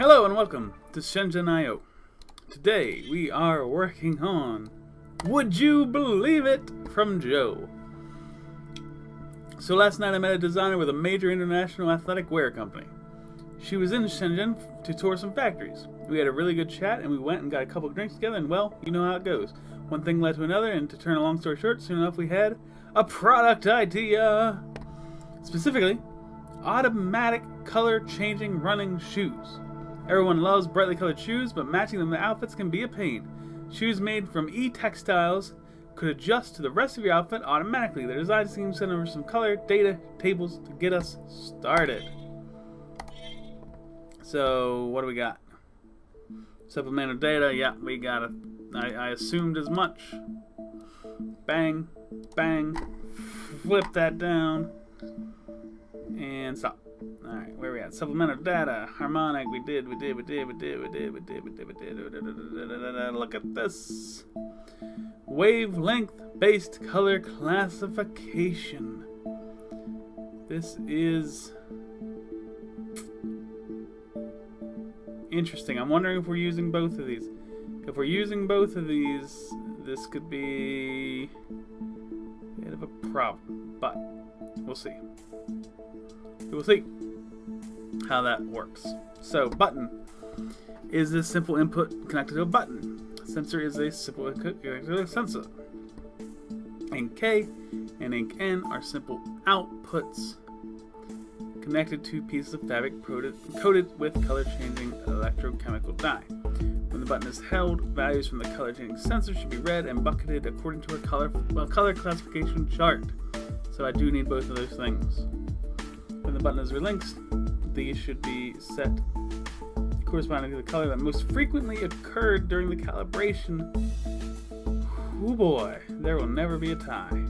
Hello and welcome to Shenzhen IO. Today we are working on Would You Believe It from Joe. So last night I met a designer with a major international athletic wear company. She was in Shenzhen to tour some factories. We had a really good chat and we went and got a couple of drinks together, and well, you know how it goes. One thing led to another, and to turn a long story short, soon enough we had a product idea. Specifically, automatic color changing running shoes. Everyone loves brightly colored shoes, but matching them to outfits can be a pain. Shoes made from e-textiles could adjust to the rest of your outfit automatically. The design team sent over some color data tables to get us started. So, what do we got? Supplemental data, yeah, we got it. I assumed as much. Bang, bang, flip that down, and stop. Alright, where are we at? Supplemental data, harmonic, we did. Look at this. Wavelength-based color classification. This is interesting. I'm wondering if we're using both of these. If we're using both of these, this could be a bit of a problem, but we'll see. We'll see how that works. So, button is this simple input connected to a button. Sensor is a simple connected to a sensor. Ink K and Ink N are simple outputs connected to pieces of fabric coated with color-changing electrochemical dye. When the button is held, values from the color-changing sensor should be read and bucketed according to a color classification chart. So I do need both of those things. When the button is released, these should be set corresponding to the color that most frequently occurred during the calibration. Oh boy, there will never be a tie.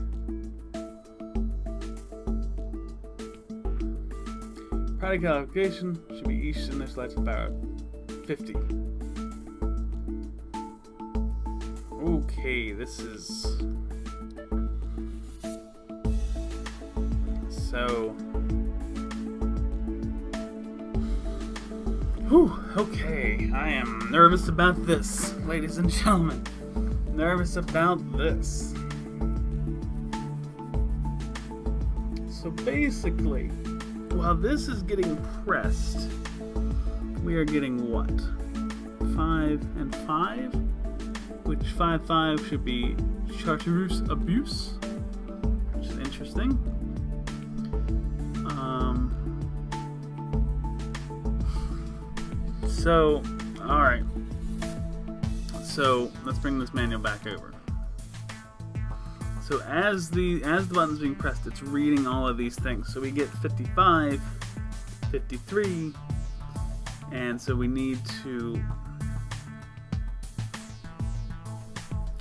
Product qualification should be each initialized about 50. Okay, this is so. Whew, okay, I am nervous about this, ladies and gentlemen. Nervous about this. So basically, while this is getting pressed, we are getting what? 5 and 5? Which 5 should be chartreuse abuse, which is interesting. So, alright. So, let's bring this manual back over. So as the button's being pressed, it's reading all of these things. So we get 55, 53, and so we need to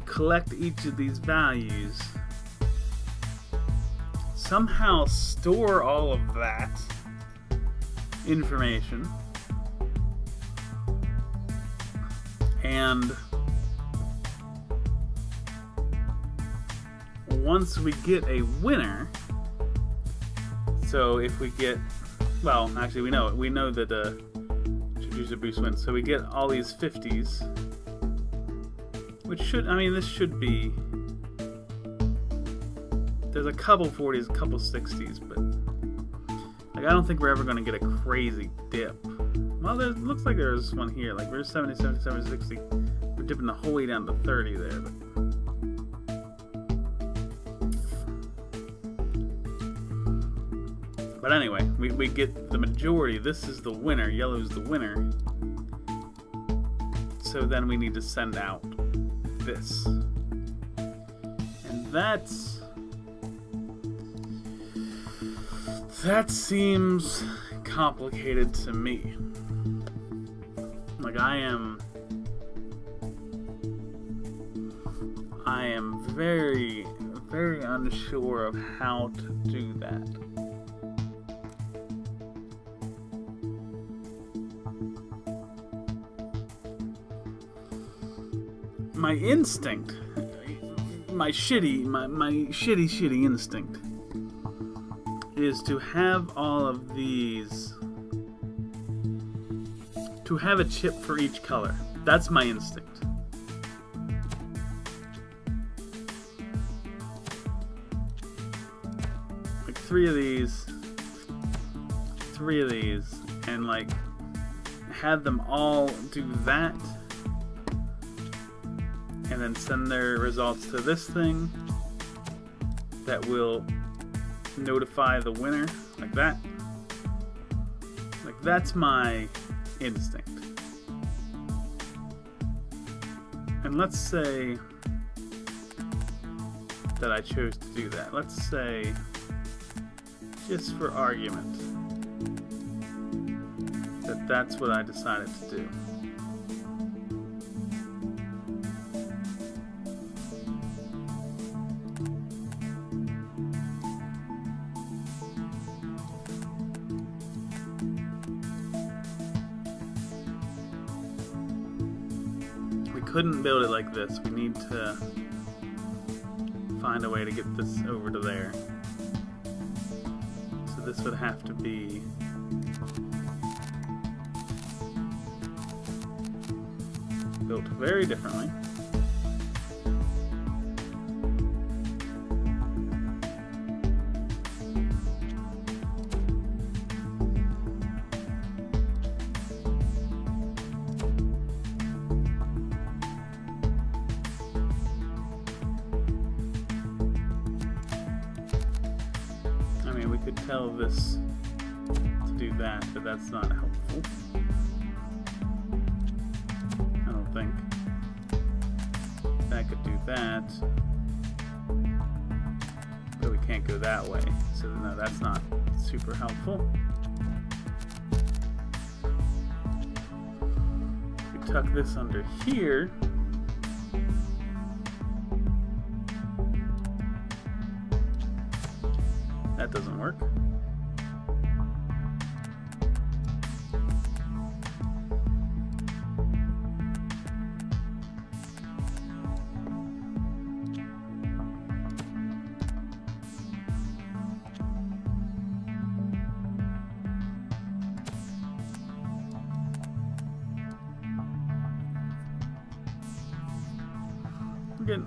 collect each of these values, somehow store all of that information, and once we get a winner, so if we get, well, actually we know that Introducer Boost wins, so we get all these 50s, which should, I mean, this should be, there's a couple 40s, a couple 60s, but like, I don't think we're ever going to get a crazy dip. Well, there looks like there's one here, like we're 70, 77, 60, we're dipping the whole way down to 30 there, but anyway, we get the majority. This is the winner. Yellow's the winner. So then we need to send out this. And that seems complicated to me. Like I am very, very unsure of how to do that. My instinct, my shitty instinct is to have all of these to have a chip for each color. That's my instinct. Like three of these, and like have them all do that, and then send their results to this thing that will notify the winner, like that. Like that's my instinct. And let's say that I chose to do that. Let's say, just for argument, that that's what I decided to do. Couldn't build it like this. We need to find a way to get this over to there. So this would have to be built very differently. Tell this to do that, but that's not helpful. I don't think. That could do that, but we can't go that way, so no, that's not super helpful. We tuck this under here. That doesn't work.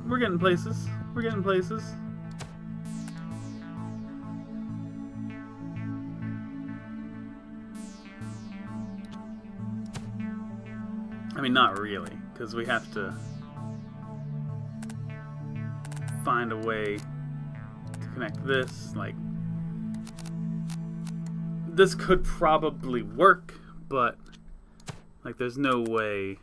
We're getting places. We're getting places. I mean, not really, because we have to find a way to connect this. Like, this could probably work, but like, there's no way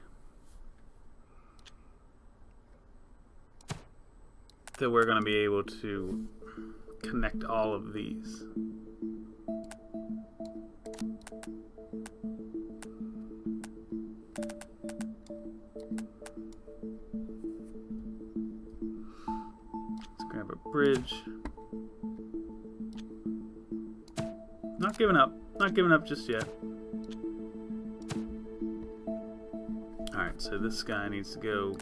that we're going to be able to connect all of these. Let's grab a bridge. Not giving up. Not giving up just yet. Alright, so this guy needs to go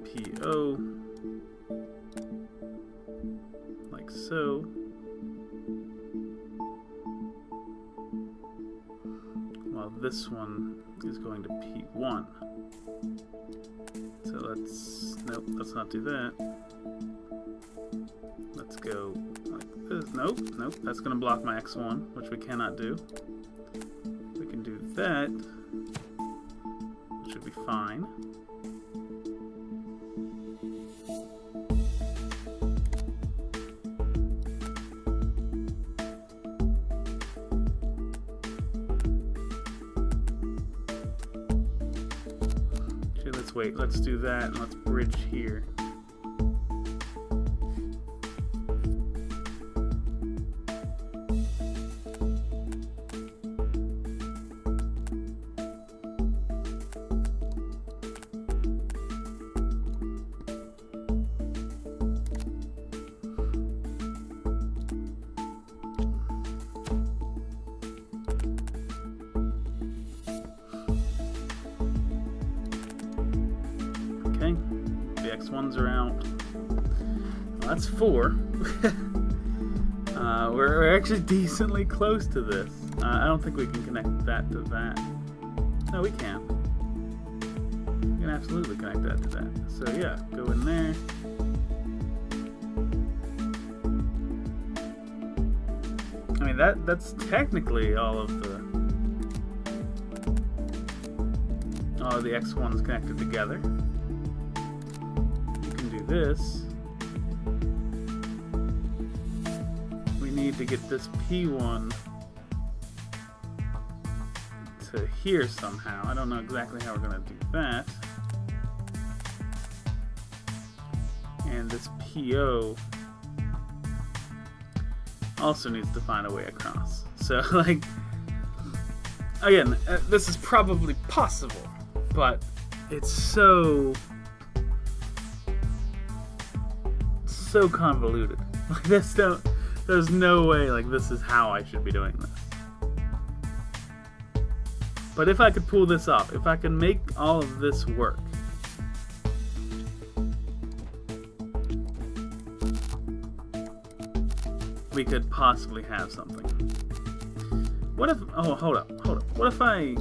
PO. Like so. While this one is going to P1. So let's not do that. Let's go like this. Nope, that's going to block my X1, which we cannot do. We can do that, which should be fine. Okay, let's wait. Let's do that, and let's bridge here. Okay, the X1s are out. Well, that's 4. We're actually decently close to this. I don't think we can connect that to that. No, we can. We can absolutely connect that to that. So yeah, go in there. I mean, that's technically all of the X1s connected together. You can do this. We need to get this P1 to here somehow. I don't know exactly how we're going to do that. And this PO also needs to find a way across. So, like, again, this is probably possible, but it's so convoluted. Like, there's no way, like, this is how I should be doing this. But if I could pull this off, if I can make all of this work, we could possibly have something. What if, oh, hold up. What if I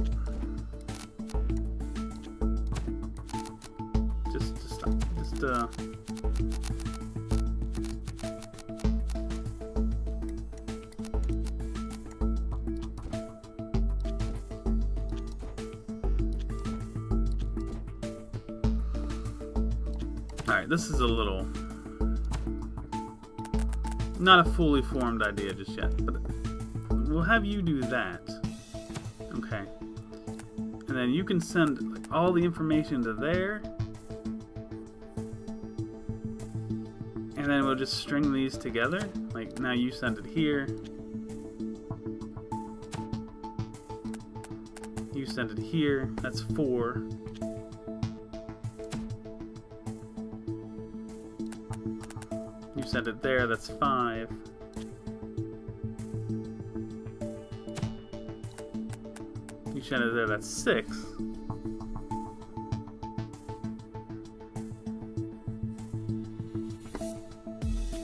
Alright, this is a little, not a fully formed idea just yet, but we'll have you do that. Okay. And then you can send all the information to there. And then we'll just string these together. Like, now you send it here. You send it here. That's 4. You send it there. That's 5. You send it there. That's 6.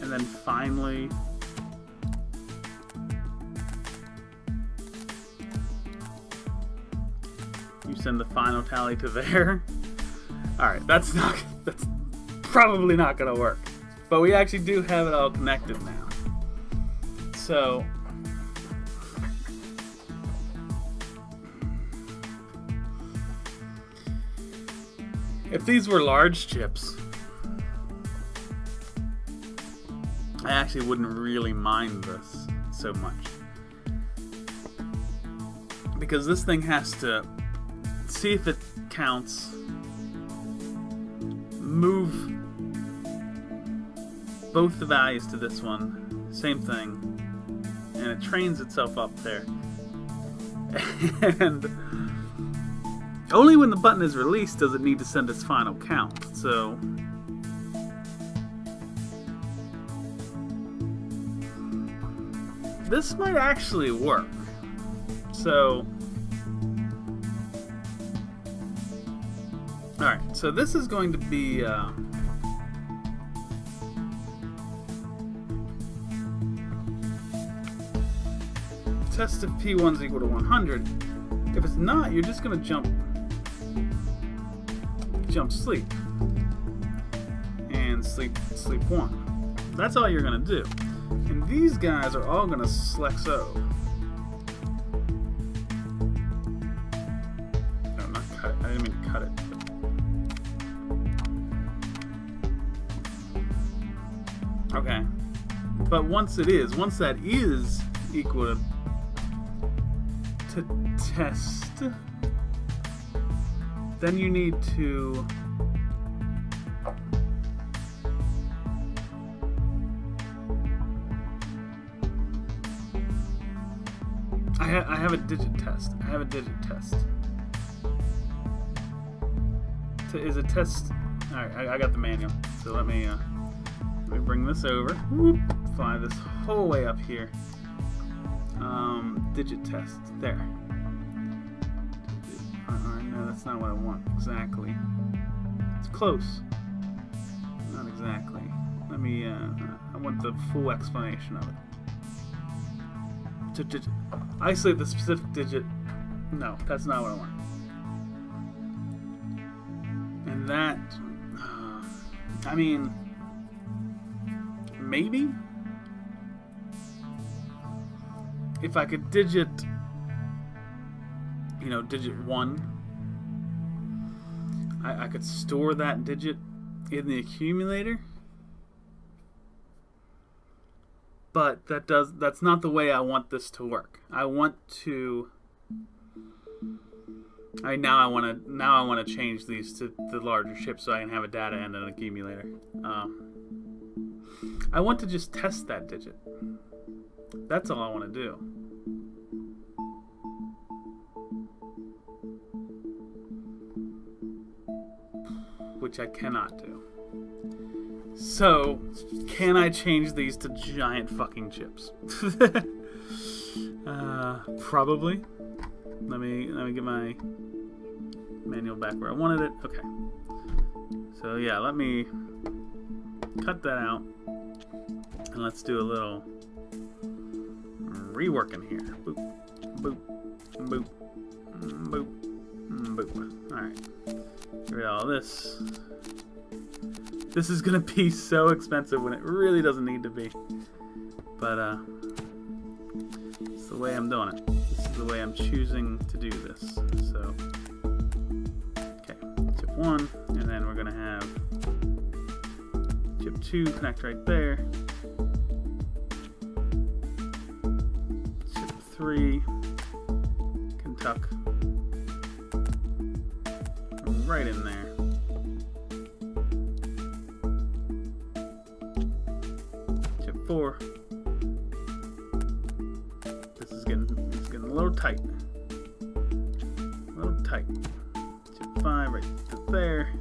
And then finally, you send the final tally to there. Alright, that's probably not gonna work. But we actually do have it all connected now. So if these were large chips, I actually wouldn't really mind this so much. Because this thing has to see if it counts, move both the values to this one, same thing, and it trains itself up there. And only when the button is released does it need to send its final count. So this might actually work. So alright, so this is going to be test if P1 is equal to 100. If it's not, you're just going to jump sleep. And sleep 1. That's all you're going to do. And these guys are all going to Slexo. No, not cut it. I didn't mean to cut it. Okay. But once that is equal to test, then you need to I have a digit test. Is a test. Alright, I got the manual. So let me bring this over. Whoop, fly this whole way up here. Digit test. There. No, that's not what I want exactly. It's close. Not exactly. Let me, I want the full explanation of it. Isolate the specific digit. No, that's not what I want. And that, I mean, maybe if I could digit, digit 1, I could store that digit in the accumulator. But that's not the way I want this to work. I want to now I want to change these to the larger chips so I can have a data and an accumulator. I want to just test that digit. That's all I want to do. Which I cannot do. So, can I change these to giant fucking chips? Probably. Let me get my manual back where I wanted it. Okay. So yeah, let me cut that out, and let's do a little reworking here. Boop, boop, boop, boop, boop. All right. Get rid of all this. This is gonna be so expensive when it really doesn't need to be. But it's the way I'm doing it. This is the way I'm choosing to do this. So, okay, chip 1, and then we're gonna have chip 2 connect right there. Chip 3 can tuck right in there. Chip 4. This is getting a little tight. A little tight. Chip 5 right to there.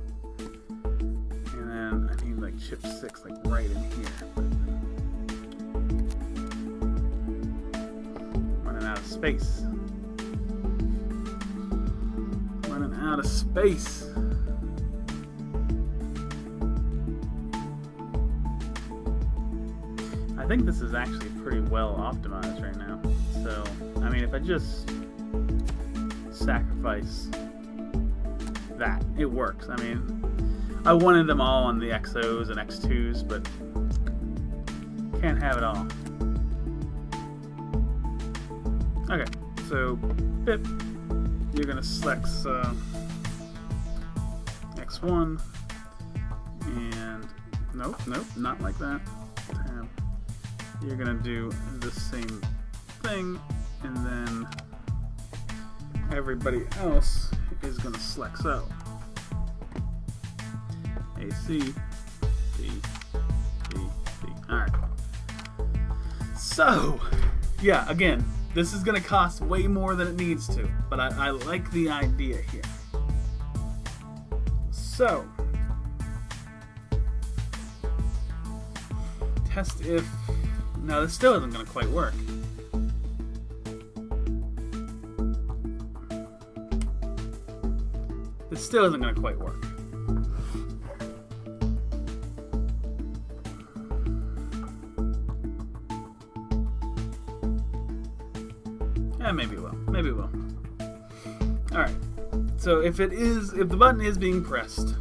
And then I need like chip 6 like right in here. But running out of space. Running out of space. I think this is actually pretty well optimized right now. So, I mean, if I just sacrifice that, it works. I mean, I wanted them all on the XOs and X2s, but can't have it all. Okay, so pip, you're gonna select X1, and nope, not like that. Tab. You're gonna do the same thing, and then everybody else is gonna select so AC, B, B, B. Alright. So, yeah, again, this is gonna cost way more than it needs to, but I like the idea here. So, test if. Now, this still isn't going to quite work. This still isn't going to quite work. Yeah, maybe it will. Maybe it will. Alright. So if the button is being pressed,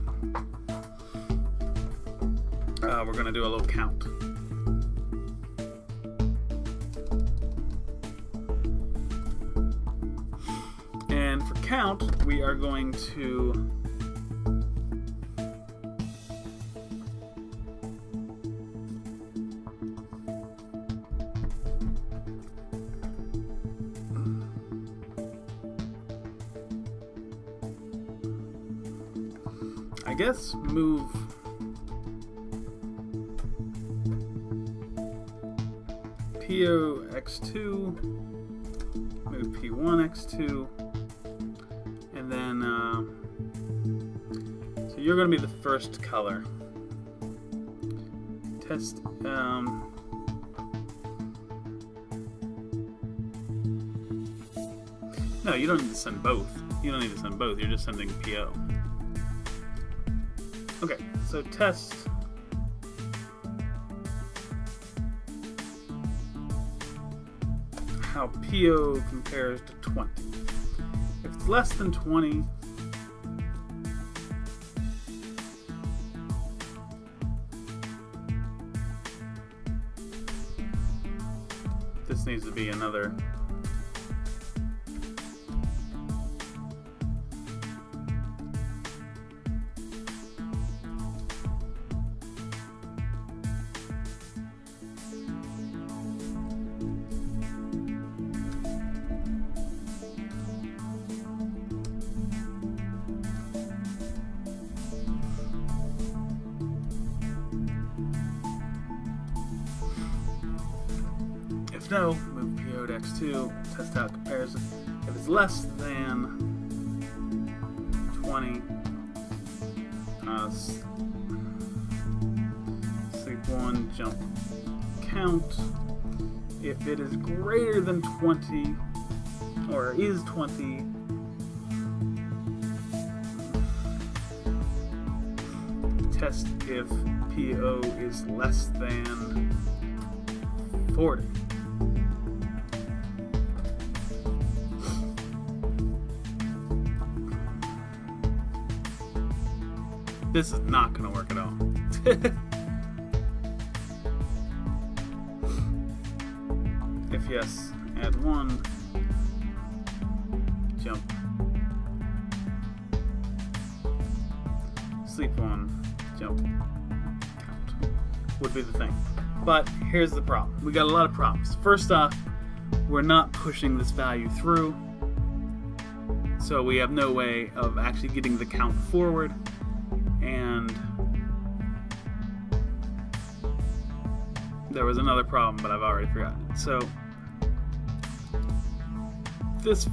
we're going to do a little count. And for count, we are going to I guess move PO X2, move P1 X2, and then so you're going to be the first color. Test no, you don't need to send both. You don't need to send both. You're just sending PO. Okay, so test how PO compares to 20. If it's less than 20, This needs to be another. If no, move PO to X2, test out comparison. If it's less than 20, sleep 1, jump count. If it is greater than 20, or is 20, test if PO is less than 40. This is not going to work at all. If yes, add 1, jump, sleep 1, jump, count, would be the thing. But here's the problem. We got a lot of problems. First off, we're not pushing this value through, so we have no way of actually getting the count forward. And there was another problem, but I've already forgotten it. So this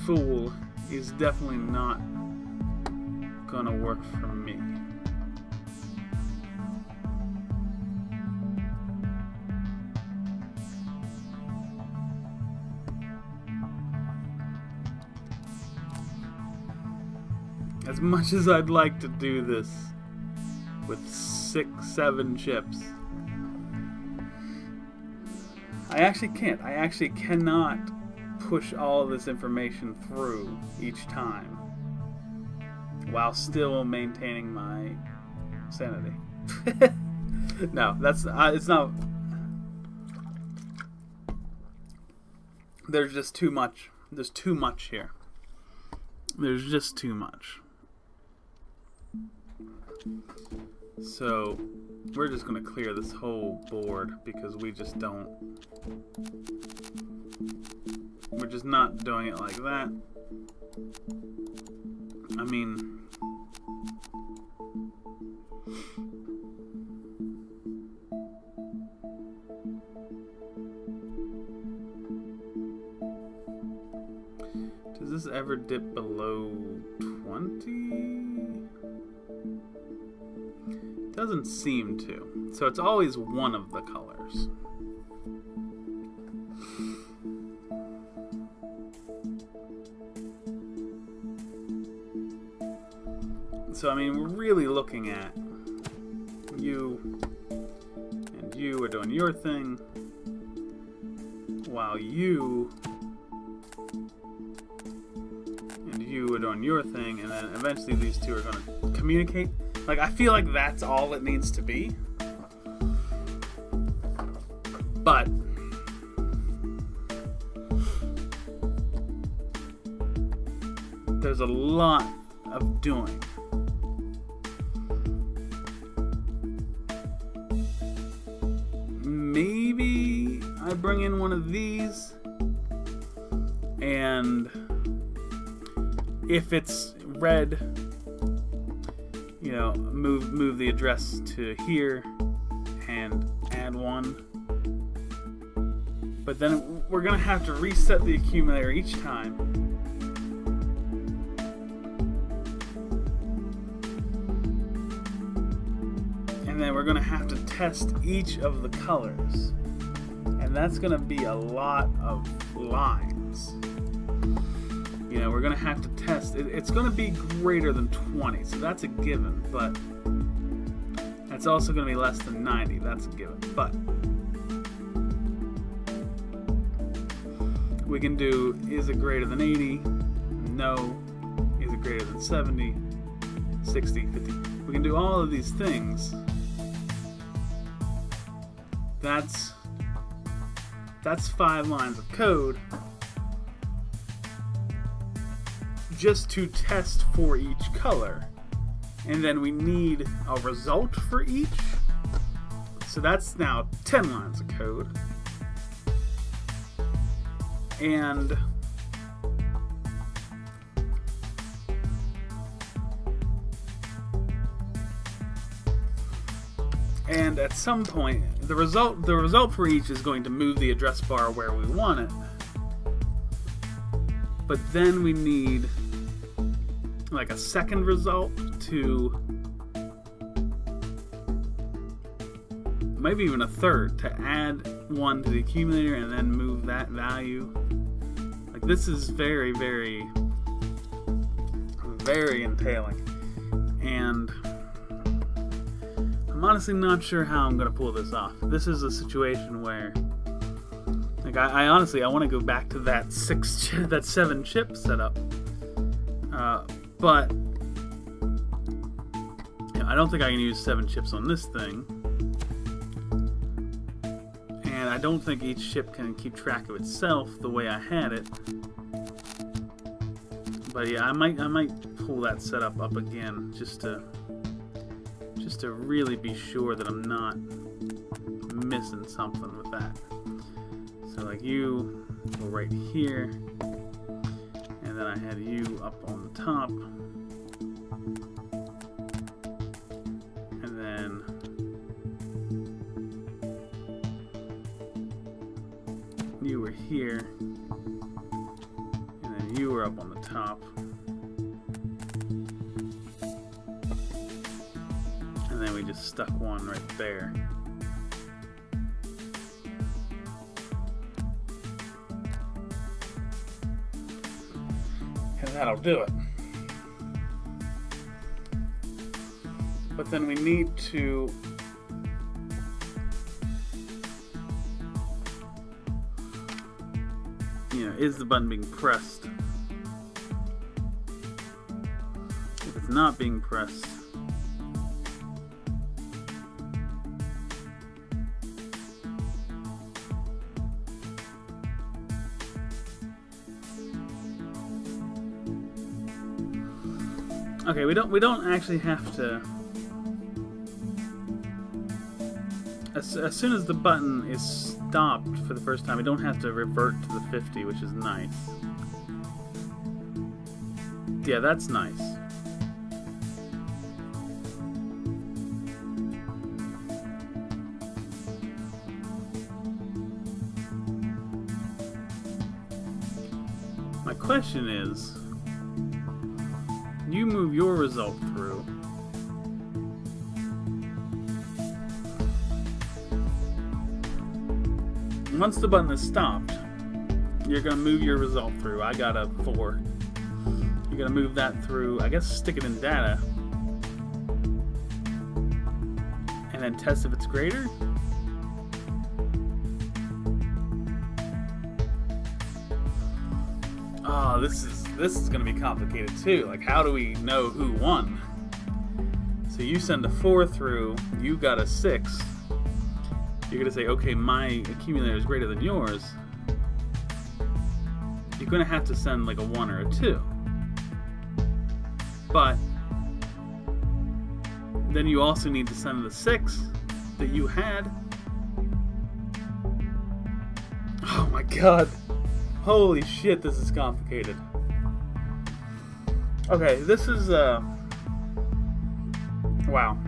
fool is definitely not gonna work for me. As much as I'd like to do this with 6, 7 chips, I actually can't. I actually cannot push all of this information through each time while still maintaining my sanity. No, that's it's not. There's just too much. There's too much here. There's just too much. So we're just going to clear this whole board because we just don't. We're just not doing it like that. I mean, does this ever dip below 20? Doesn't seem to. So it's always one of the colors. So I mean, we're really looking at you and you are doing your thing while you and you are doing your thing, and then eventually these two are going to communicate. Like, I feel like that's all it needs to be. But there's a lot of doing. Maybe I bring in one of these, and if it's red, you know, move the address to here and add 1. But then we're gonna have to reset the accumulator each time. And then we're gonna have to test each of the colors. And that's gonna be a lot of lines. You know, we're going to have to test. It's going to be greater than 20, so that's a given, but it's also going to be less than 90. That's a given, but we can do, is it greater than 80? No. Is it greater than 70? 60, 50? We can do all of these things. That's That's 5 lines of code just to test for each color. And then we need a result for each. So that's now 10 lines of code. And at some point, the result for each is going to move the address bar where we want it. But then we need like a second result to, maybe even a third, to add one to the accumulator and then move that value. Like, this is very, very, very entailing. And I'm honestly not sure how I'm going to pull this off. This is a situation where, like, I honestly, I want to go back to that 7 chip setup. But I don't think I can use 7 chips on this thing. And I don't think each chip can keep track of itself the way I had it. But yeah, I might pull that setup up again just to really be sure that I'm not missing something with that. So like you go right here, and then I had you up on the top, and then you were here, and then you were up on the top. And then we just stuck one right there. And that'll do it. But then we need to is the button being pressed? If it's not being pressed, okay, we don't actually have to. As soon as the button is stopped for the first time, we don't have to revert to the 50, which is nice. Yeah, that's nice. My question is, you move your result through. Once the button is stopped, you're going to move your result through. I got a 4. You're going to move that through, I guess stick it in data, and then test if it's greater. Oh, this is going to be complicated too. Like, how do we know who won? So you send a 4 through, you got a 6. You're going to say, okay, my accumulator is greater than yours. You're going to have to send like a 1 or a 2. But then you also need to send the 6 that you had. Oh my god. Holy shit, this is complicated. Okay, this is, wow.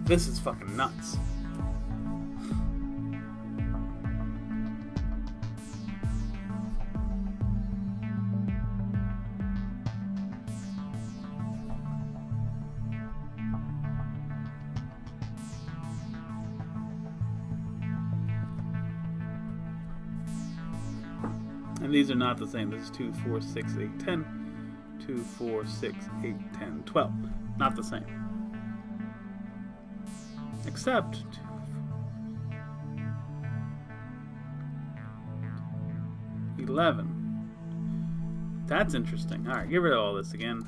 This is fucking nuts. And these are not the same. This is 2, 4, 6, 8, 10. 2, 4, 6, 8, 10, 12. Not the same. Except 2, 4, 11. That's interesting. Alright, get rid of all this again.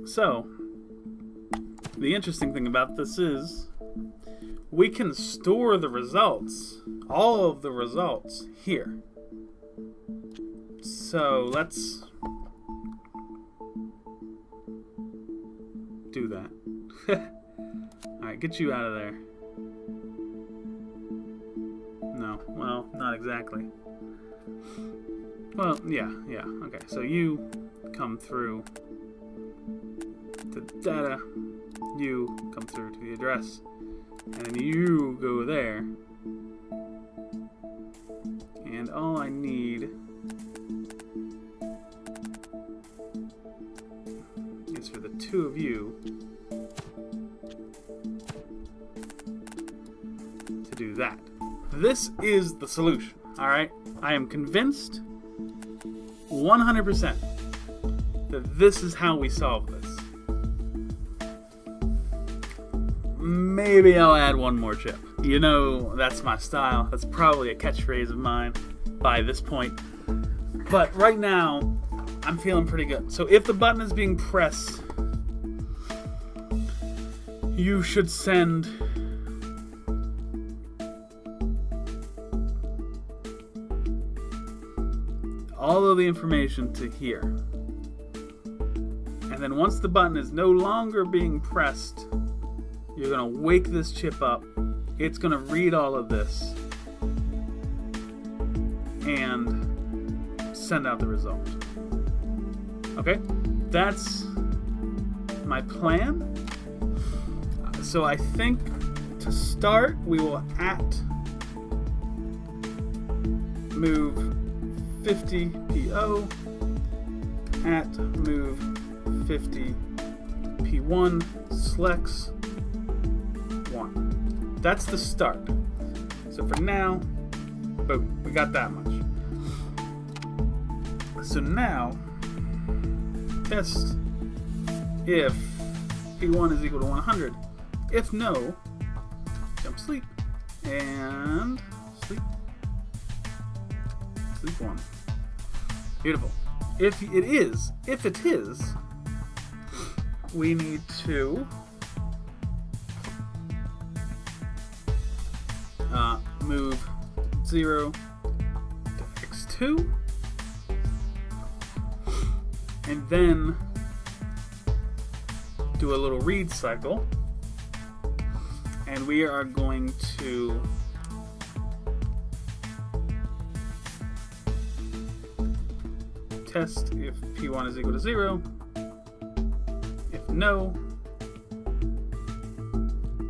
So, the interesting thing about this is we can store the results, all of the results, here. So let's do that. Alright, get you out of there. No, well, not exactly. Well, yeah, okay. So you come through to data, you come through to the address, and then you go there. And all I need is for the two of you to do that. This is the solution, alright? I am convinced 100% that this is how we solve this. Maybe I'll add one more chip. You know, that's my style. That's probably a catchphrase of mine by this point. But right now, I'm feeling pretty good. So if the button is being pressed, you should send all of the information to here. And then once the button is no longer being pressed, you're going to wake this chip up. It's going to read all of this and send out the result. Okay? That's my plan. So I think to start, we will move 50 PO move 50 P1 selects 1. That's the start. So for now, boom, we got that much. So now, test if P1 is equal to 100. If no, jump sleep and sleep. Sleep 1. Beautiful. If it is, we need to move 0 to x2, and then do a little read cycle, and we are going to test if P1 is equal to 0. If no,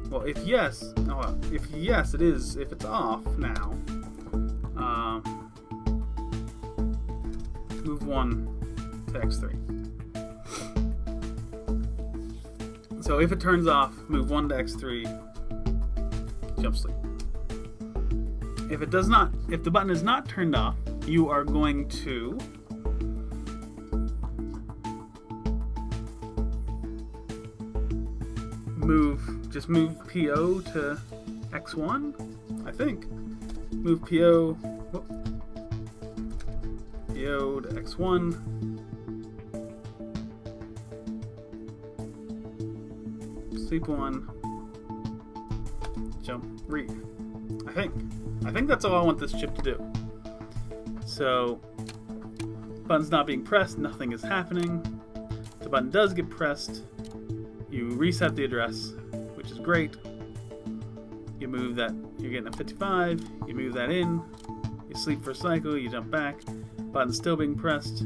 well, if yes, it is. If it's off now, move 1 to x3. So if it turns off, move 1 to x3, jump sleep. If it does not, if the button is not turned off, you are going to just move PO to x1, I think. Move PO to x1. Sleep 1. Jump read. I think that's all I want this chip to do. So, button's not being pressed, nothing is happening. The button does get pressed. You reset the address, which is great. You move that, you're getting a 55, you move that in, you sleep for a cycle, you jump back, button's still being pressed,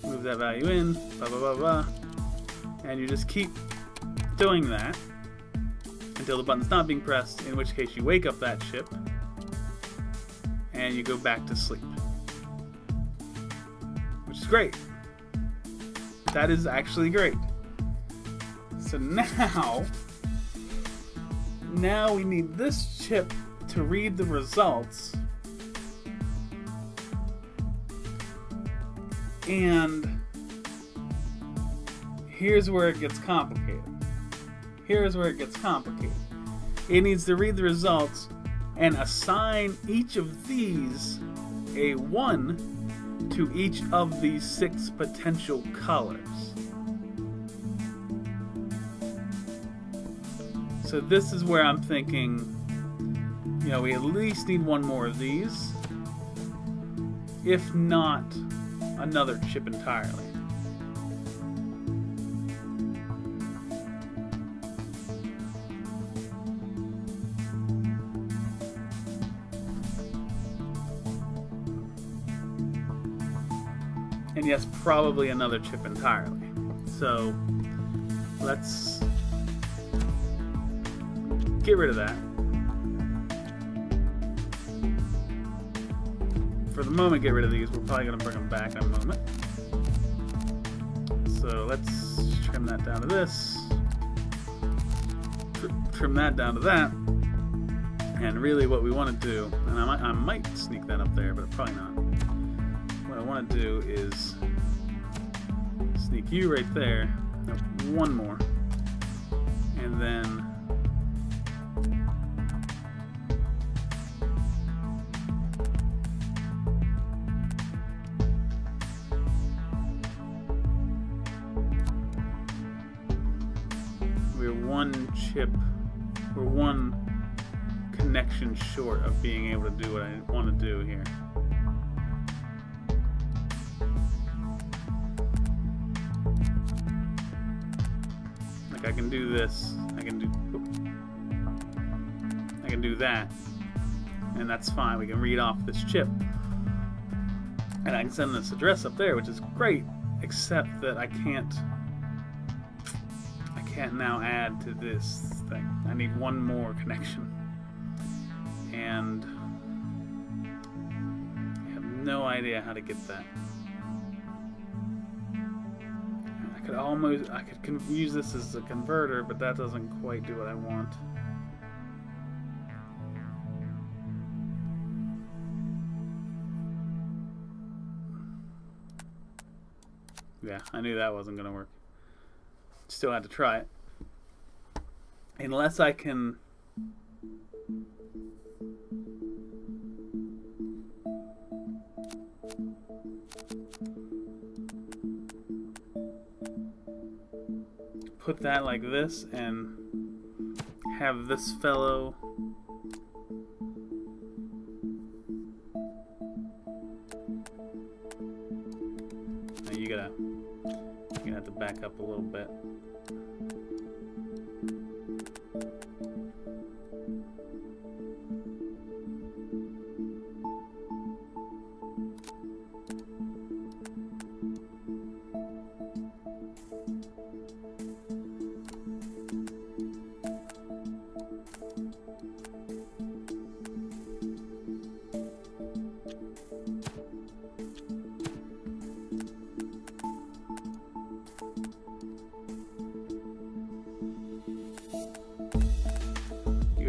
move that value in, blah blah blah blah, and you just keep doing that until the button's not being pressed, in which case you wake up that chip and you go back to sleep, which is great. That is actually great. So now we need this chip to read the results, and here's where it gets complicated. It needs to read the results and assign each of these a 1 to each of these 6 potential colors. So this is where I'm thinking, you know, we at least need one more of these. If not, another chip entirely. And yes, probably another chip entirely. So let's get rid of that. For the moment, get rid of these. We're probably going to bring them back in a moment. So let's trim that down to this. Trim that down to that. And really what we want to do, and I might sneak that up there, but probably not. What I want to do is sneak you right there. No, one more. And then we're one connection short of being able to do what I want to do here. Like I can do this, I can do that, and that's fine. We can read off this chip. And I can send this address up there, which is great, except that I can't now add to this thing. I need one more connection. And I have no idea how to get that. I could use this as a converter, but that doesn't quite do what I want. Yeah, I knew that wasn't going to work. Still had to try it. Unless I can put that like this and have this fellow now you're gonna have to back up a little bit.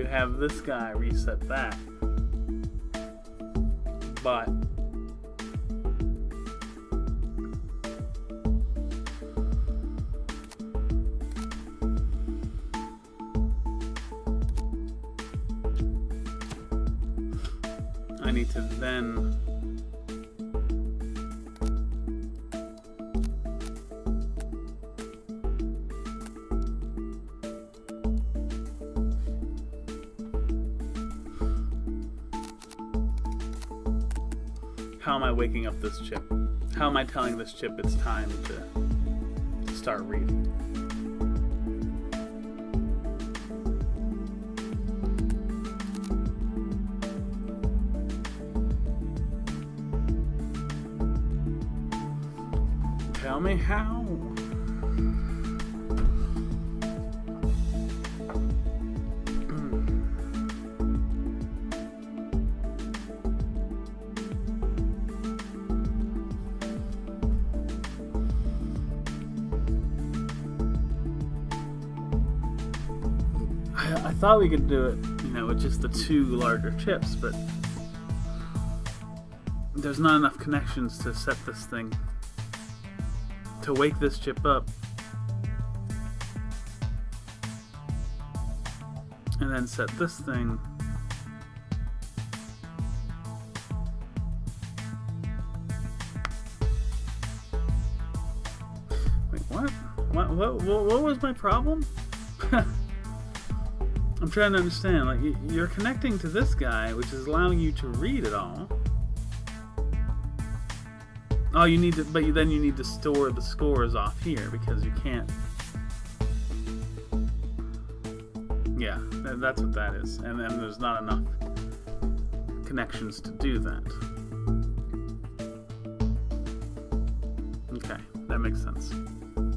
Have this guy reset that, but I need to then how am I waking up this chip? How am I telling this chip it's time to start reading? Tell me how. I thought we could do it, with just the two larger chips, but there's not enough connections to set this thing, to wake this chip up, and then set this thing. Wait, what? What was my problem? I'm trying to understand. Like, you're connecting to this guy, which is allowing you to read it all. Oh, you need to, but then you need to store the scores off here because you can't. Yeah, that's what that is. And then there's not enough connections to do that. Okay, that makes sense. And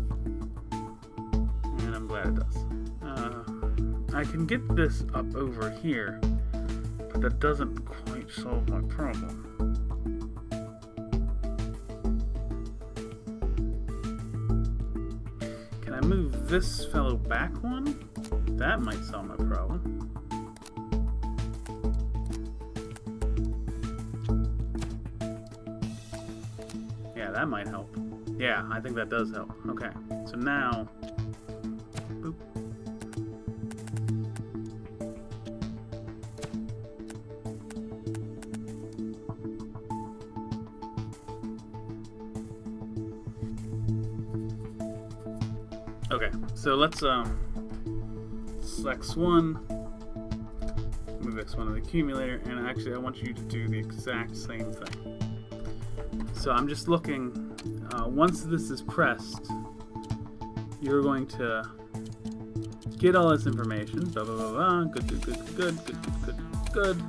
I'm glad it does. I can get this up over here, but that doesn't quite solve my problem. Can I move this fellow back one? That might solve my problem. Yeah, that might help. Yeah, I think that does help. Okay, so now... Boop. Okay, so let's select X1, move X1 to the accumulator, and actually I want you to do the exact same thing. So I'm just looking, once this is pressed, you're going to get all this information, blah, blah, blah, blah, good, good, good, good, good, good, good, good,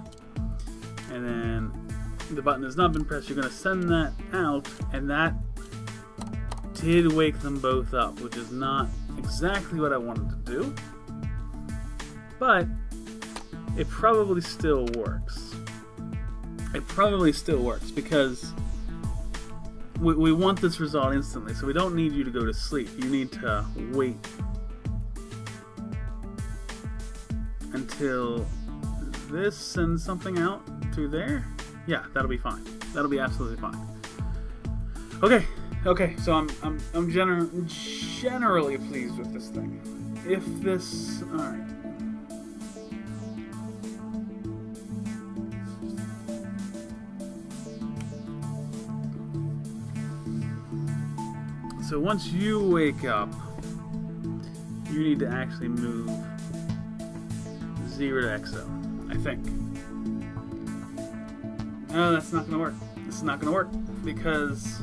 and then the button has not been pressed, you're going to send that out, and that did wake them both up, which is not exactly what I wanted to do, but it probably still works. It probably still works because we want this result instantly, so we don't need you to go to sleep. You need to wait until this sends something out through there. Yeah, that'll be fine. That'll be absolutely fine. Okay, so I'm generally pleased with this thing. If this, all right. So once you wake up, you need to actually move 0 to XO, I think. No, that's not gonna work. This is not gonna work because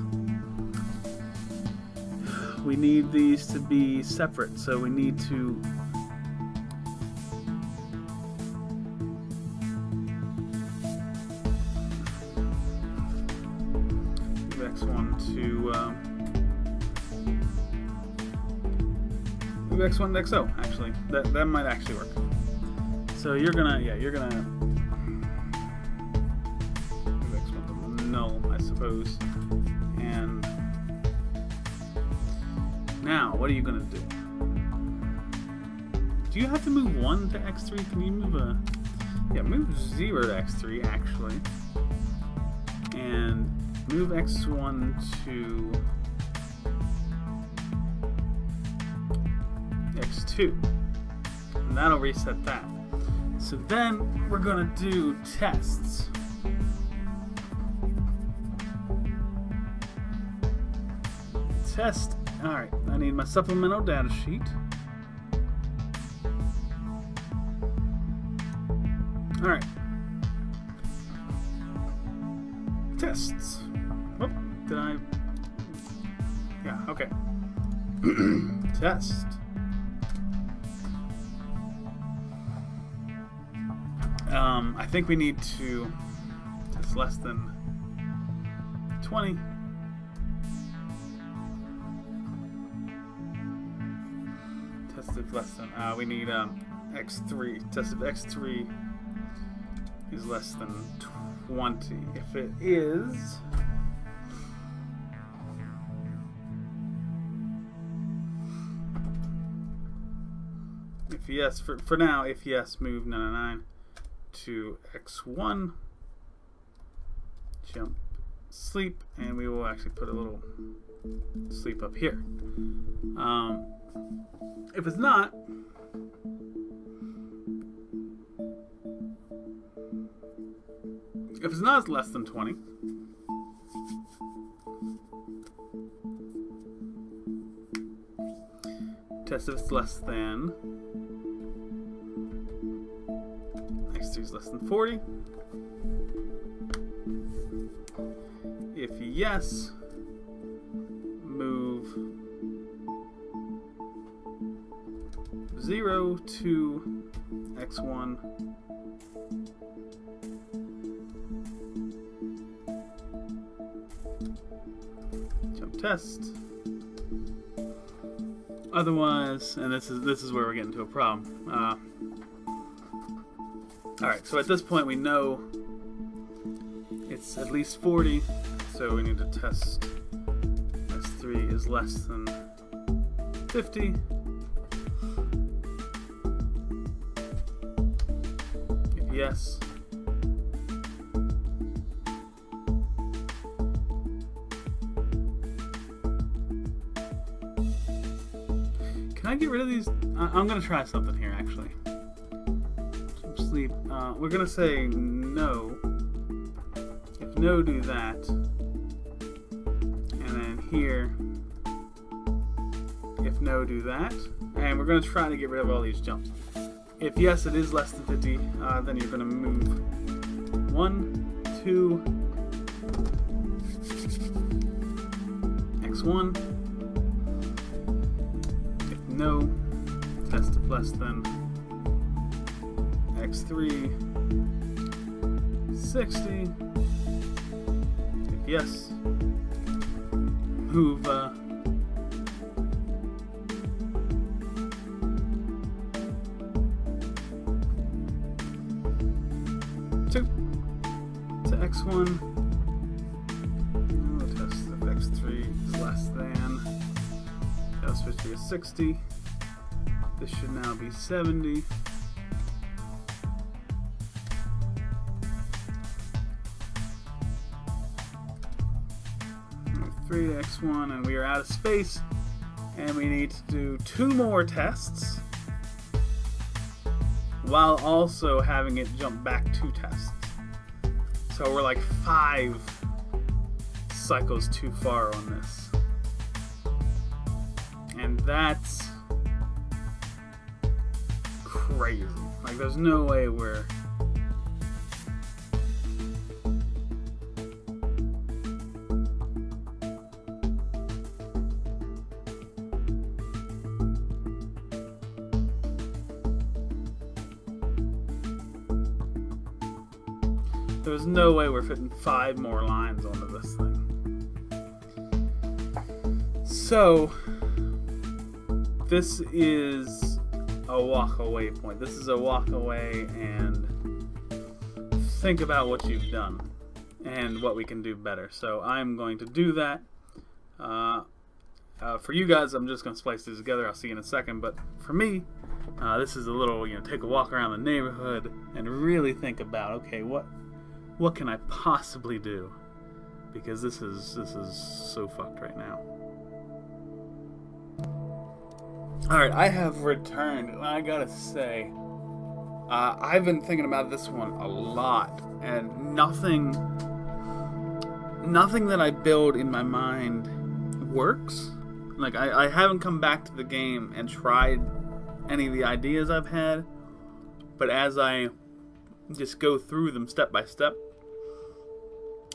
we need these to be separate, so we need to move X1 to move X1 to XO, actually. That might actually work. So you're gonna move X1 to null, I suppose. And now, what are you gonna do? Do you have to move 1 to X3? Can you move move 0 to X3, actually. And move X1 to X2. And that'll reset that. So then we're gonna do tests. Test. Alright, I need my supplemental data sheet. Alright. Tests. Oh, did I? Yeah, okay. Test. I think we need to test less than 20. Test if less than, we need X3. Test if X3 is less than 20. If it is, if yes, for now, if yes, move 999 to X1, jump sleep, and we will actually put a little sleep up here. If it's not, it's less than 20, test if it's less than is less than 40. If yes, move 0 to x1. Jump test. Otherwise, and this is where we're getting to a problem. Alright, so at this point we know it's at least 40, so we need to test x3 is less than 50. If yes, can I get rid of these? I'm going to try something here, actually. Sleep. We're going to say no. If no, do that. And then here, if no, do that. And we're going to try to get rid of all these jumps. If yes, it is less than 50, then you're going to move 1, 2, x1. If no, test if less than x3, 60. If yes, move 2 to x1. We'll test if x3 is less than. That was supposed to be a 60. This should now be 70. 3 to x1, and we are out of space, and we need to do 2 more tests while also having it jump back 2 tests. So we're like 5 cycles too far on this, and that's crazy. Like, there's no way we're there's no way we're fitting 5 more lines onto this thing. So, this is a walk away point. This is a walk away and think about what you've done and what we can do better. So I'm going to do that. For you guys, I'm just going to splice these together. I'll see you in a second. But for me, this is a little, take a walk around the neighborhood and really think about, okay, what can I possibly do? Because this is so fucked right now. Alright, I have returned, and I gotta say, I've been thinking about this one a lot, and nothing that I build in my mind works. Like, I haven't come back to the game and tried any of the ideas I've had, but as I just go through them step by step,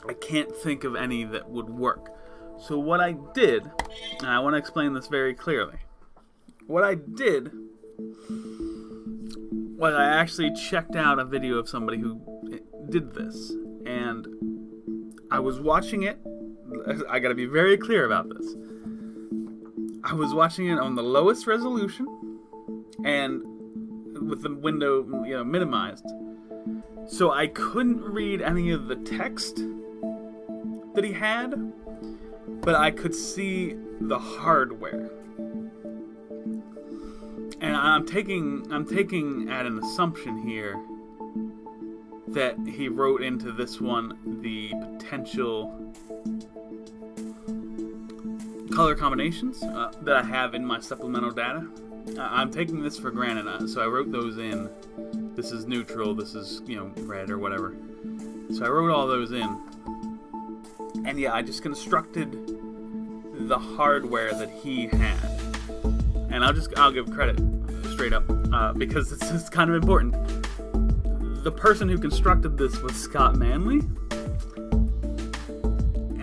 I can't think of any that would work. So what I did, and I want to explain this very clearly, what I did was I actually checked out a video of somebody who did this, and I was watching it. I gotta be very clear about this. I was watching it on the lowest resolution and with the window, minimized. So I couldn't read any of the text that he had, but I could see the hardware. And I'm taking at an assumption here that he wrote into this one the potential color combinations that I have in my supplemental data. I'm taking this for granted, so I wrote those in. This is neutral, this is, red or whatever. So I wrote all those in. And yeah, I just constructed the hardware that he had. And I'll give credit straight up, because it's kind of important. The the person who constructed this was Scott Manley.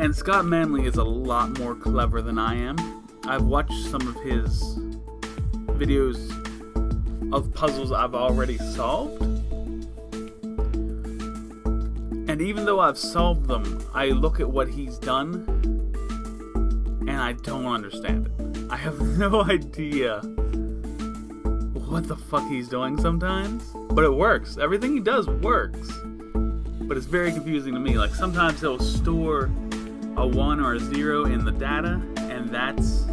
And Scott Manley is a lot more clever than I am. I've watched some of his videos of puzzles I've already solved. And even though I've solved them, I look at what he's done and I don't understand it. I have no idea what the fuck he's doing sometimes. But it works. Everything he does works. But it's very confusing to me. Like, sometimes he'll store a 1 or a 0 in the data, and that's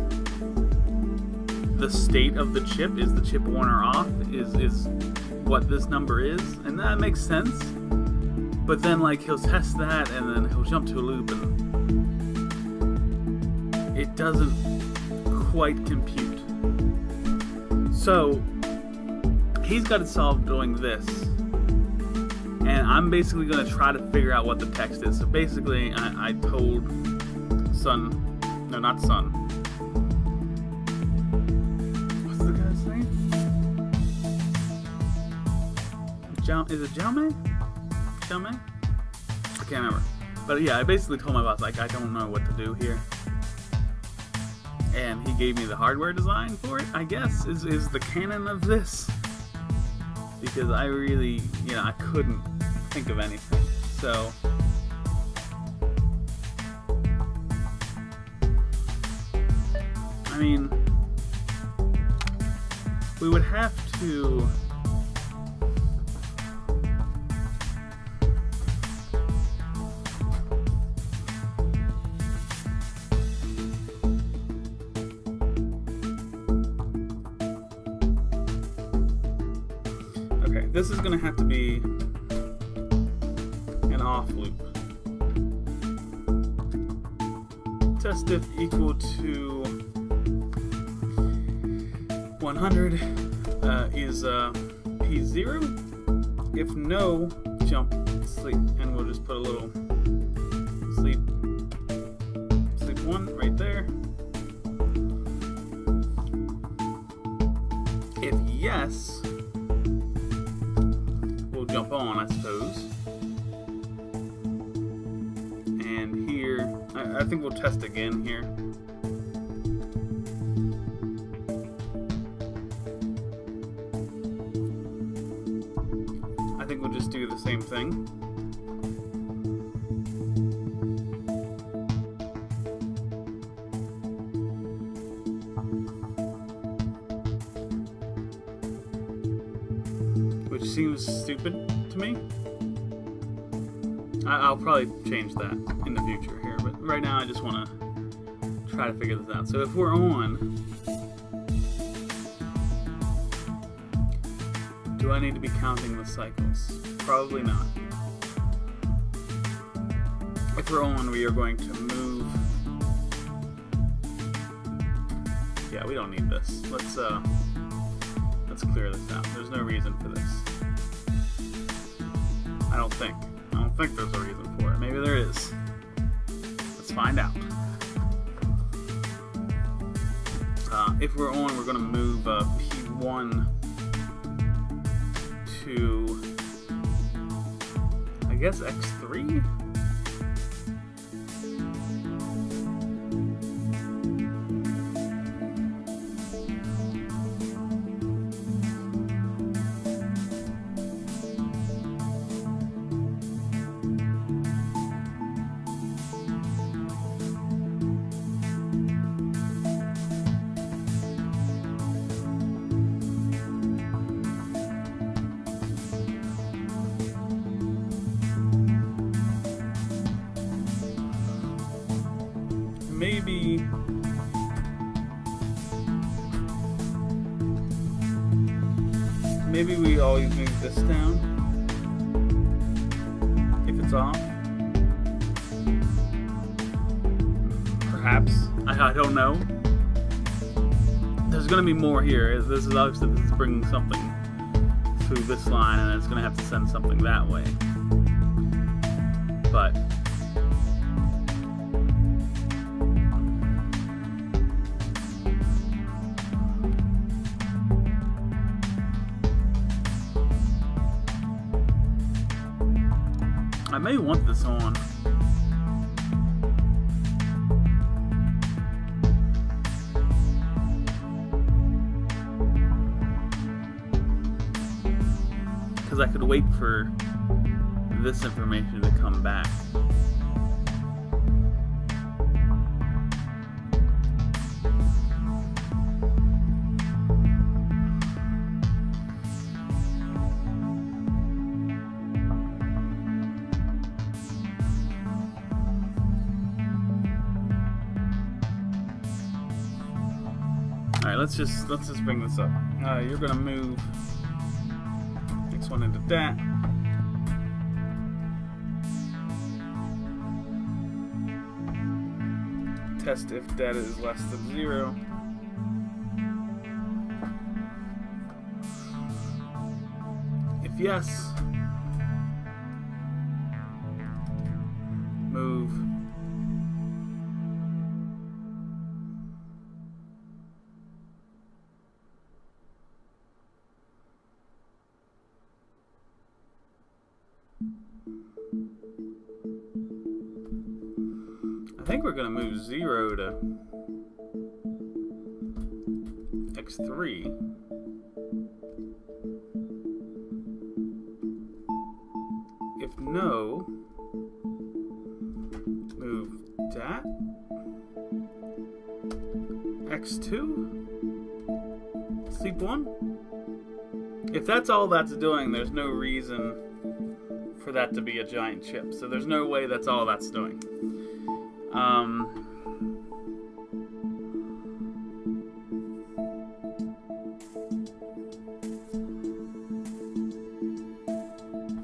the state of the chip. Is the chip on or off? Is what this number is? And that makes sense. But then, like, he'll test that, and then he'll jump to a loop, and it doesn't quite compute. So he's got it solved doing this, and I'm basically going to try to figure out what the text is. So basically, I told not Sun. What's the guy's name? Is it Jaume? I can't remember. But yeah, I basically told my boss, like, I don't know what to do here. And he gave me the hardware design for it, I guess, is the canon of this. Because I really, I couldn't think of anything. So, I mean, we would have to... Okay, this is going to have to be an off loop. Test if equal to 100 is P0. If no, jump sleep, and we'll just put a little sleep 1 right there. If yes, we'll jump on, I suppose. And here, I think we'll test again here. I think we'll just do the same thing. Which seems stupid to me. I'll probably change that in the future here, but right now I just want to try to figure this out. So if we're on, do I need to be counting the cycles? Probably not. If we're on, we are going to move. Yeah, we don't need this. Let's clear this out. There's no reason for this. I don't think there's a reason for it. Maybe there is. Let's find out. If we're on, we're going to move P1 to, I guess, X3? Maybe we always move this down if it's off. Perhaps. I don't know. There's going to be more here. This is obviously bringing something through this line, and it's going to have to send something that way. But may want this on. Because I could wait for this information to come back. Alright, let's just bring this up. You're gonna move this one into that. Test if data is less than 0. If yes, move I think we're going to move 0 to x3. If no, move that. x2? Sleep 1? If that's all that's doing, there's no reason for that to be a giant chip. So there's no way that's all that's doing.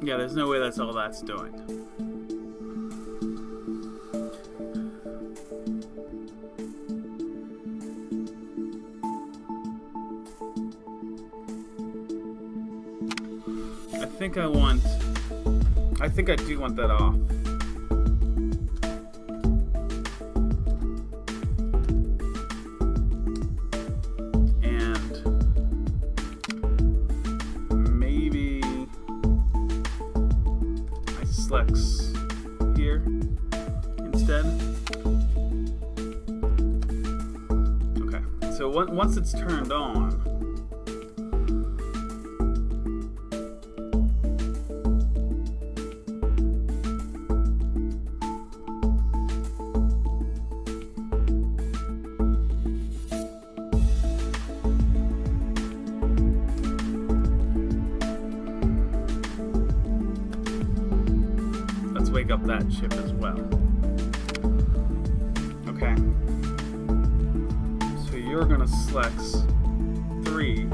Yeah, there's no way that's all that's doing. I think I do want that off. Flex here instead. Okay, so once it's turned on, wake up that chip as well. Okay. So you're gonna flex 3.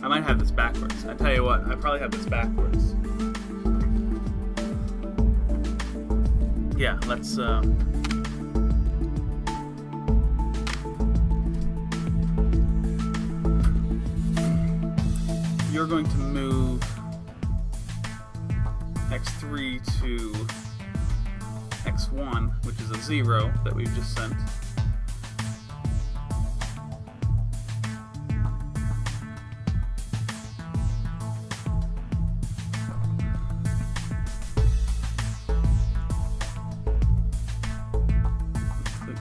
I might have this backwards. I tell you what, I probably have this backwards. Yeah, let's you're going to move x3 to x1, which is a 0 that we've just sent.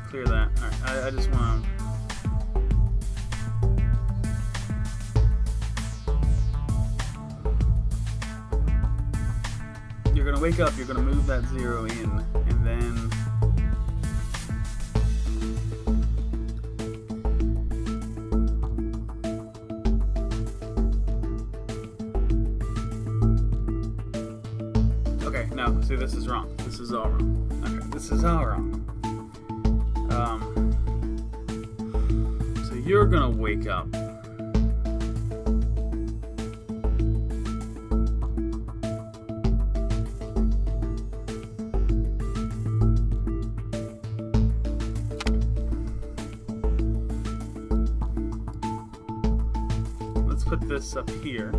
Clear that. All right, I just want to. You're going to wake up, you're going to move that 0 in, and then okay, no, see, this is wrong. This is all wrong. Okay, this is all wrong. So you're going to wake up. Put this up here.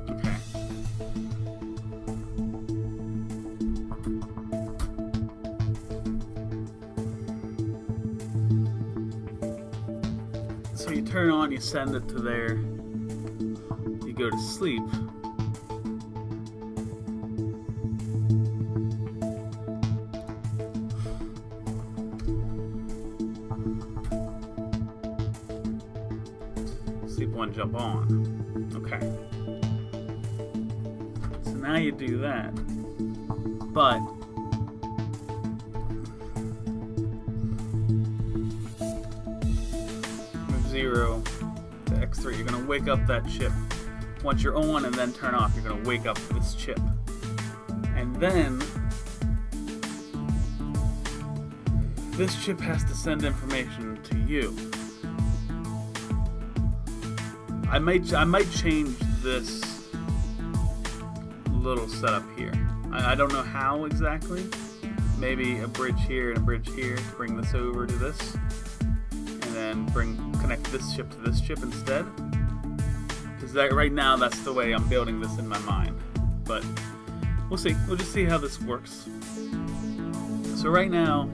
Okay. So you turn on, you send it to there, you go to sleep. Sleep 1, jump on. Okay. So now you do that. But move 0 to X3. You're gonna wake up that chip. Once you're on and then turn off, you're gonna wake up this chip. And then this chip has to send information to you. I might change this little setup here. I don't know how exactly. Maybe a bridge here and a bridge here to bring this over to this, and then connect this chip to this chip instead. Because right now that's the way I'm building this in my mind. But we'll see. We'll just see how this works. So right now,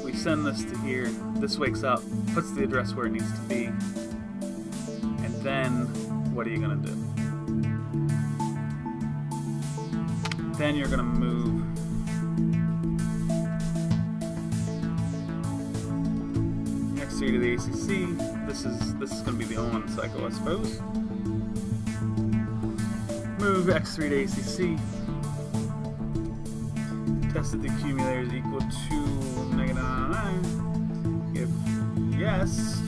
we send this to here. This wakes up, puts the address where it needs to be, and then what are you gonna do? Then you're gonna move X3 to the ACC. This is gonna be the on cycle, I suppose. Move X3 to ACC. Test that the accumulator is equal to -9. If yes,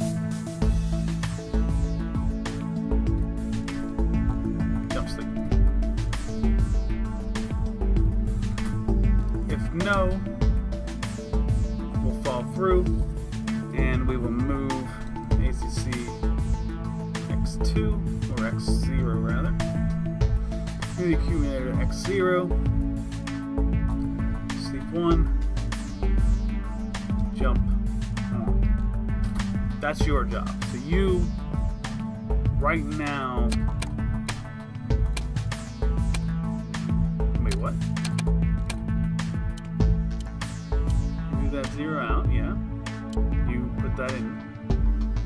jump sleep. If no, we'll fall through and we will move ACC X2 or X0 rather. Move the accumulator to X0. Sleep 1. Jump on. That's your job. So you, right now... Wait, what? Move that 0 out, yeah. You put that in.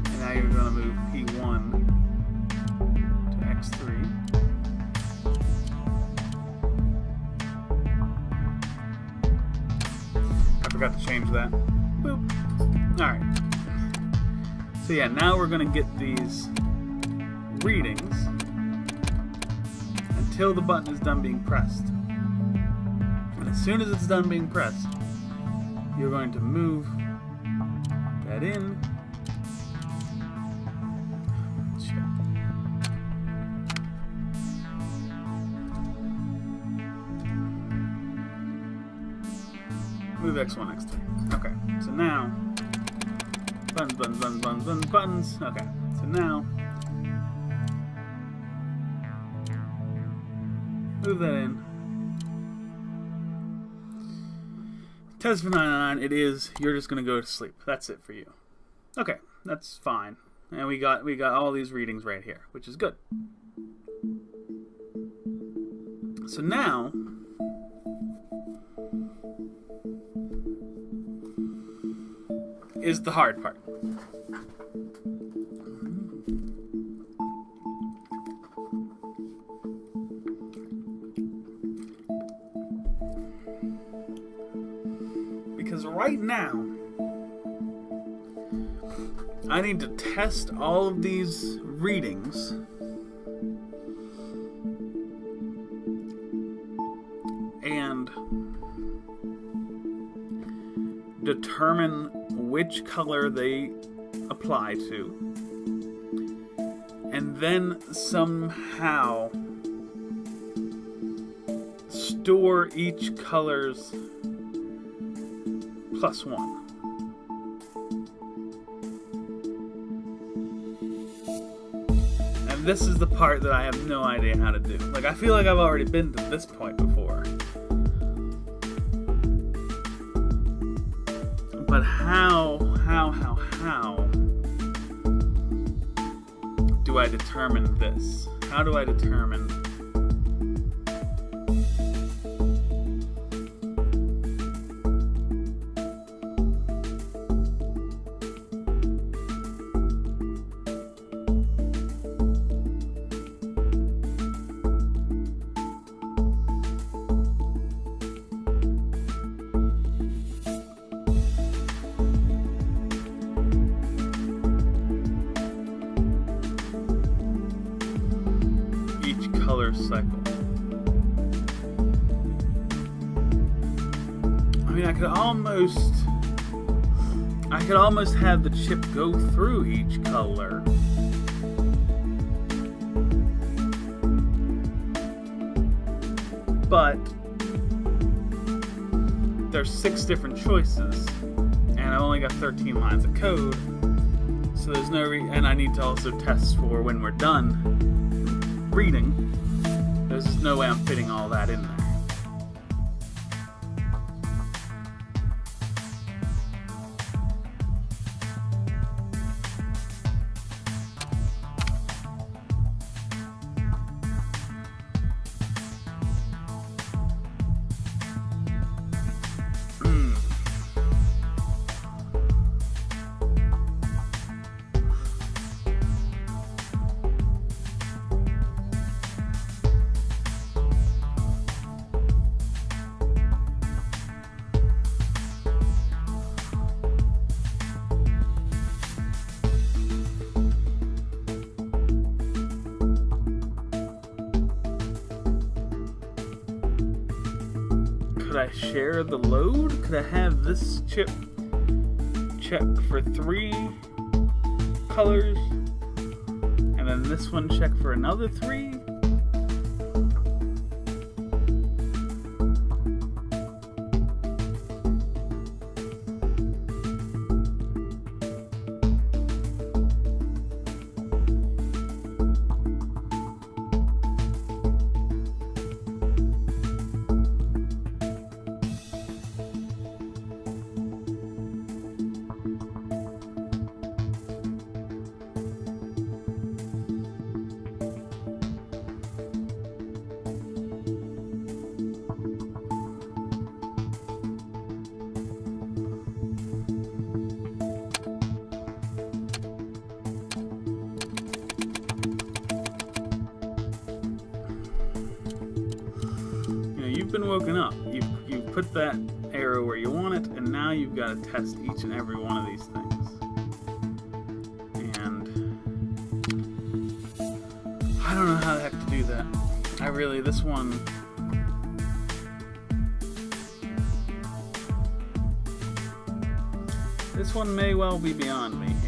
And now you're going to move P1 to X3. I forgot to change that. Boop. Alright. So yeah, now we're going to get these readings until the button is done being pressed. And as soon as it's done being pressed, you're going to move that in. Shit. Move X1, X3. Okay, so now buttons. Okay, so now move that in. Test for 999. It is. You're just gonna go to sleep. That's it for you. Okay, that's fine. And we got all these readings right here, which is good. So now is the hard part. Because right now, I need to test all of these readings and determine which color they apply to, and then somehow store each color's +1. And this is the part that I have no idea how to do. Like, I feel like I've already been to this point before. But how do I determine this? How do I determine color cycle. I mean, I could almost have the chip go through each color. But there's 6 different choices, and I've only got 13 lines of code, so there's no and I need to also test for when we're done reading. There's just no way I'm fitting all that in there. Could I share the load? Could I have this chip check for 3 colors, and then this one check for another 3? You've been woken up. You've put that arrow where you want it, and now you've got to test each and every one of these things. And I don't know how the heck to do that. This one may well be beyond me here.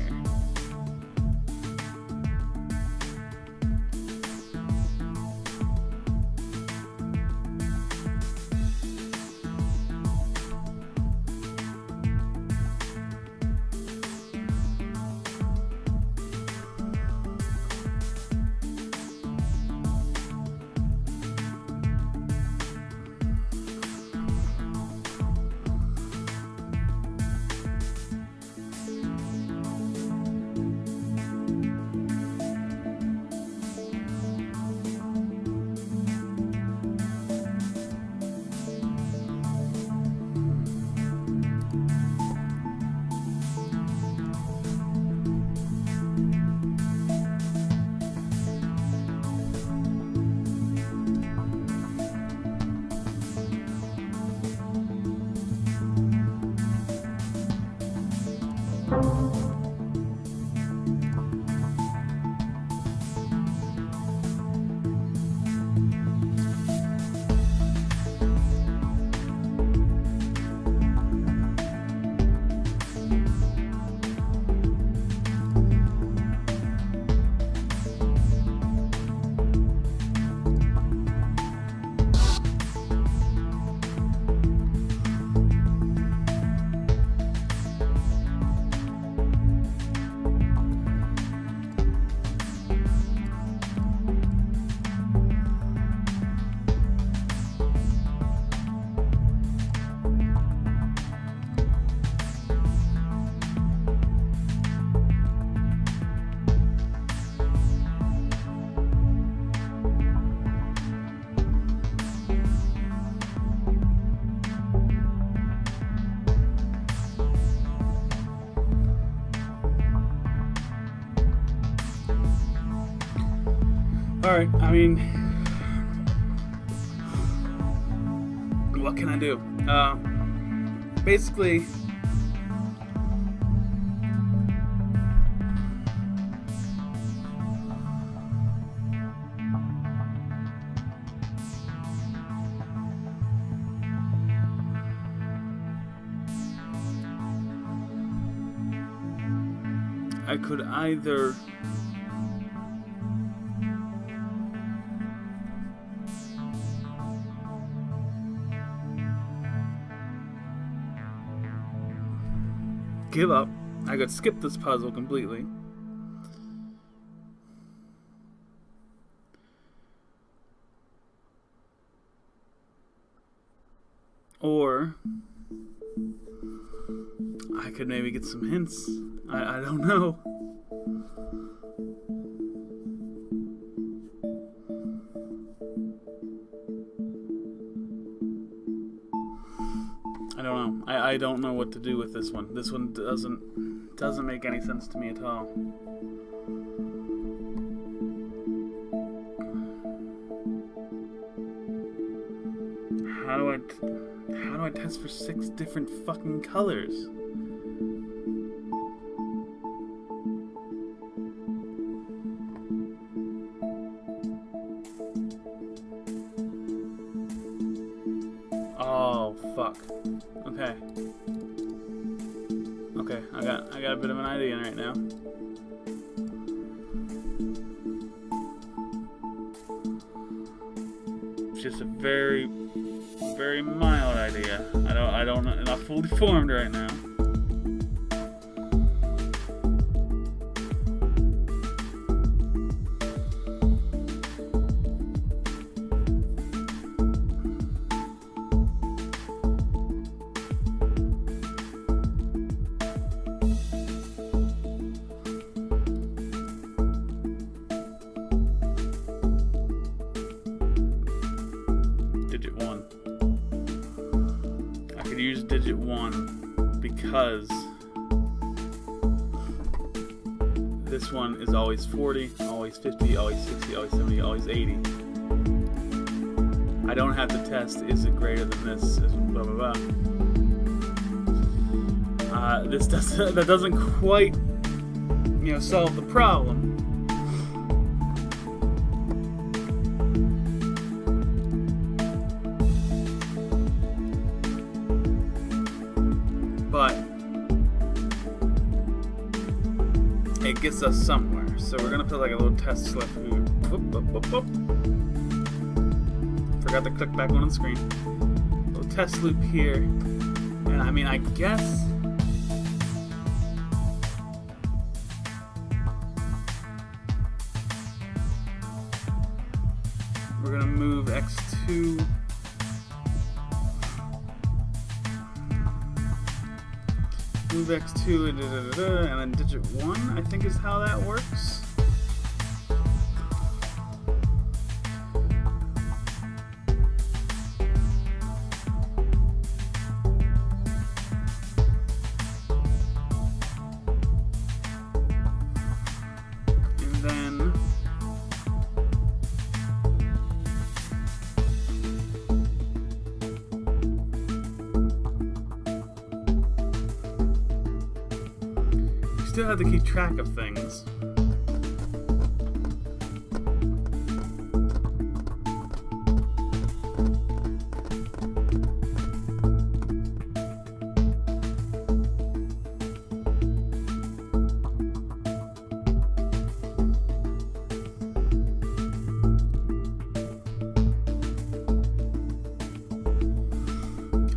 Alright, I mean, what can I do? Basically, I could either give up. I could skip this puzzle completely. Or I could maybe get some hints. I don't know. I don't know what to do with this one. This one doesn't make any sense to me at all. How do I test for 6 different fucking colors? Oh fuck. Okay. Okay, I got a bit of an idea right now. It's just a very mild idea. I don't know, not fully formed right now. Digit 1. I could use digit 1 because this one is always 40, always 50, always 60, always 70, always 80. I don't have to test, is it greater than this, is blah blah blah. That doesn't quite, solve the problem. But it gets us somewhere. So we're gonna put like a little test slip. Forgot to click back on the screen. Little test loop here. And I mean, I guess we're gonna move X2. Move X2 and then digit 1, I think is how that works. And then still have to keep track of things.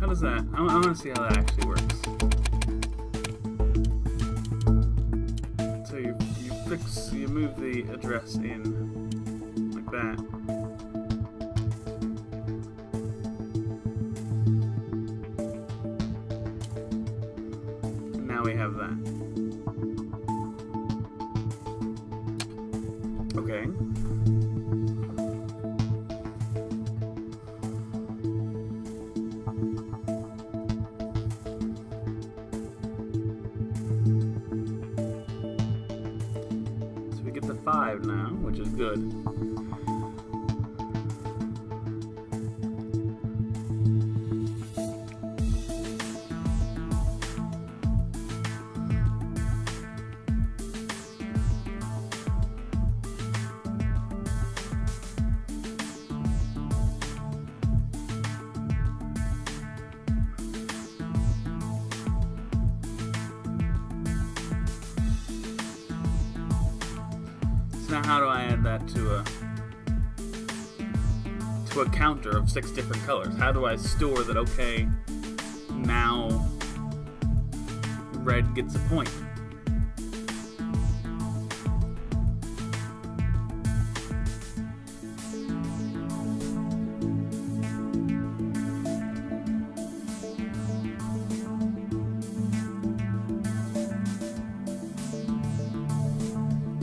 How does that? I want to see how that actually works. You move the address in like that. And now we have that. Okay. Get the 5 now, which is good. now how do I add that to a counter of 6 different colors? How do I store that, okay, now red gets a point?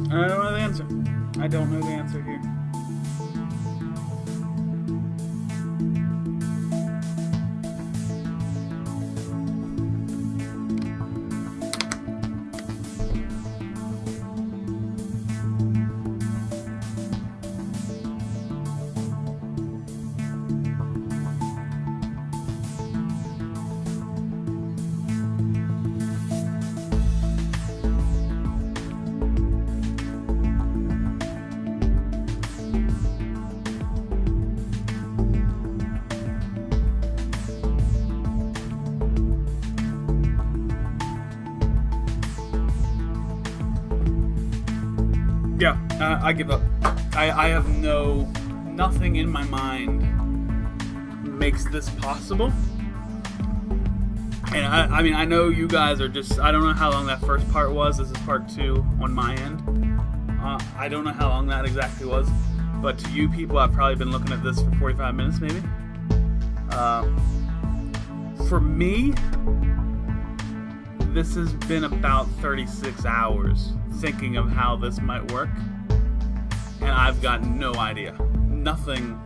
I don't know the answer. I don't know the answer here. Yeah, I give up. I have nothing in my mind makes this possible. And I mean, I know you guys are just, I don't know how long that first part was. This is part 2 on my end. I don't know how long that exactly was. But to you people, I've probably been looking at this for 45 minutes maybe. For me, this has been about 36 hours thinking of how this might work, and I've got no idea. Nothing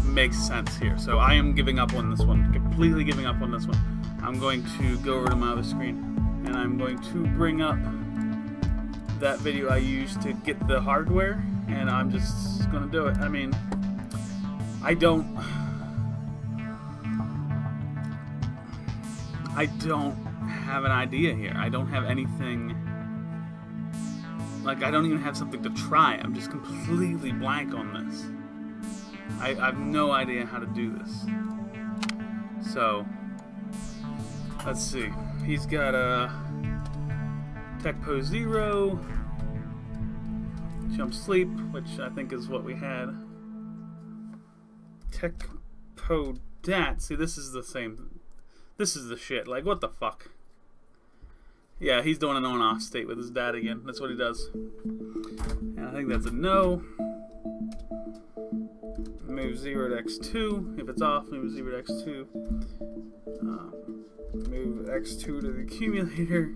makes sense here. So I am giving up on this one, completely giving up on this one. I'm going to go over to my other screen, and I'm going to bring up that video I used to get the hardware, and I'm just going to do it. I mean, I don't have an idea here. I don't have anything, like I don't even have something to try. I'm just completely blank on this. I have no idea how to do this. So, let's see. He's got a Tech Pose 0, Jump Sleep, which I think is what we had. Tech Pose Dat. See, this is the same. This is the shit. Like, what the fuck? Yeah, he's doing an on-off state with his dad again. That's what he does. And I think that's a no. Move 0 to X2. If it's off, move 0 to X2. Move X2 to the accumulator.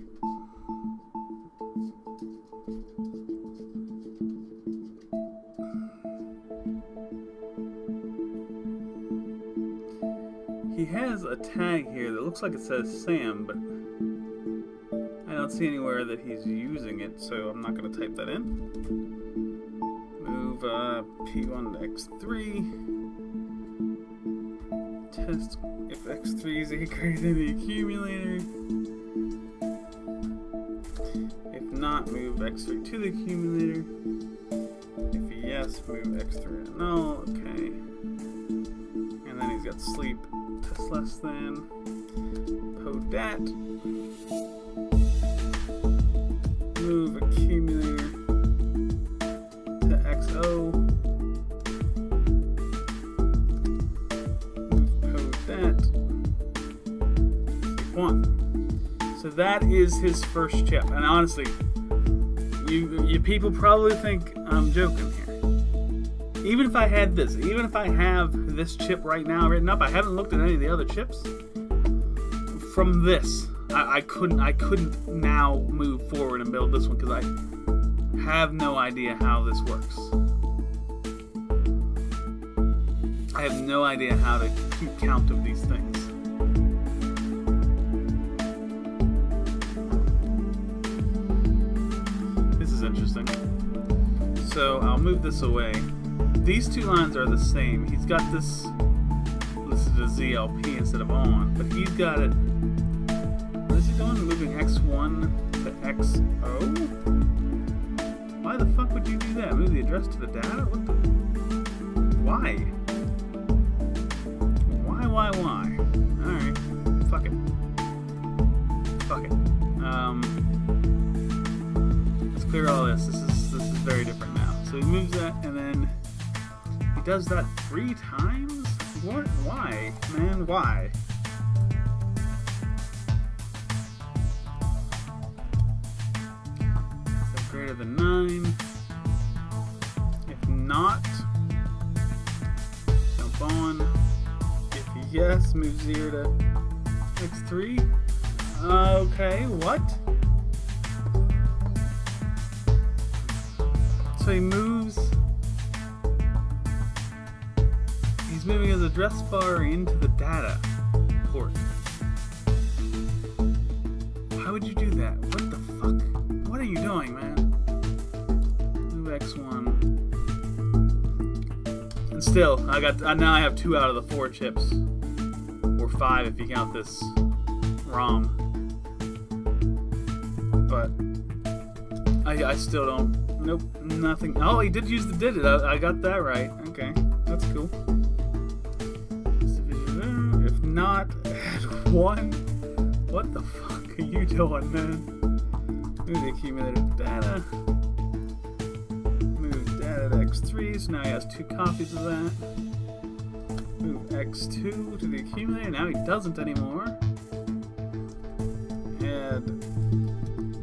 He has a tag here that looks like it says Sam, but I don't see anywhere that he's using it, so I'm not going to type that in. Move P1 to X3. Test if X3 is greater than the accumulator. If not, move X3 to the accumulator. If yes, move X3 to null. Okay. And then he's got sleep. Test less than. Podat. Move accumulator to XO. Move Podat. 1. So that is his first chip. And honestly, you people probably think I'm joking here. Even if I had this, even if I have this chip right now written up, I haven't looked at any of the other chips. From this, I couldn't now move forward and build this one because I have no idea how this works. I have no idea how to keep count of these things. This is interesting. So I'll move this away. These two lines are the same. He's got this listed as ZLP instead of on, but he's got it. What is he doing? Moving X1 to XO? Why the fuck would you do that? Move the address to the data? What the? Why? Why? Alright. Fuck it. Let's clear all this. This is very different now. So he moves that, and then he does that 3 times? What? Why? Man, why? Is that greater than 9? If not, jump on. If yes, move 0 to x3. Okay, what? So he moves. He's moving his address bar into the data port. How would you do that? What the fuck? What are you doing, man? Move x1. And still, now I have 2 out of the 4 chips, or 5 if you count this ROM. But I still don't. Nope, nothing. Oh, he did use the digit. I got that right. Okay, that's cool. If not, add 1. What the fuck are you doing, man? Move the accumulated data. Move data to x3, so now he has 2 copies of that. Move x2 to the accumulator. Now he doesn't anymore. Add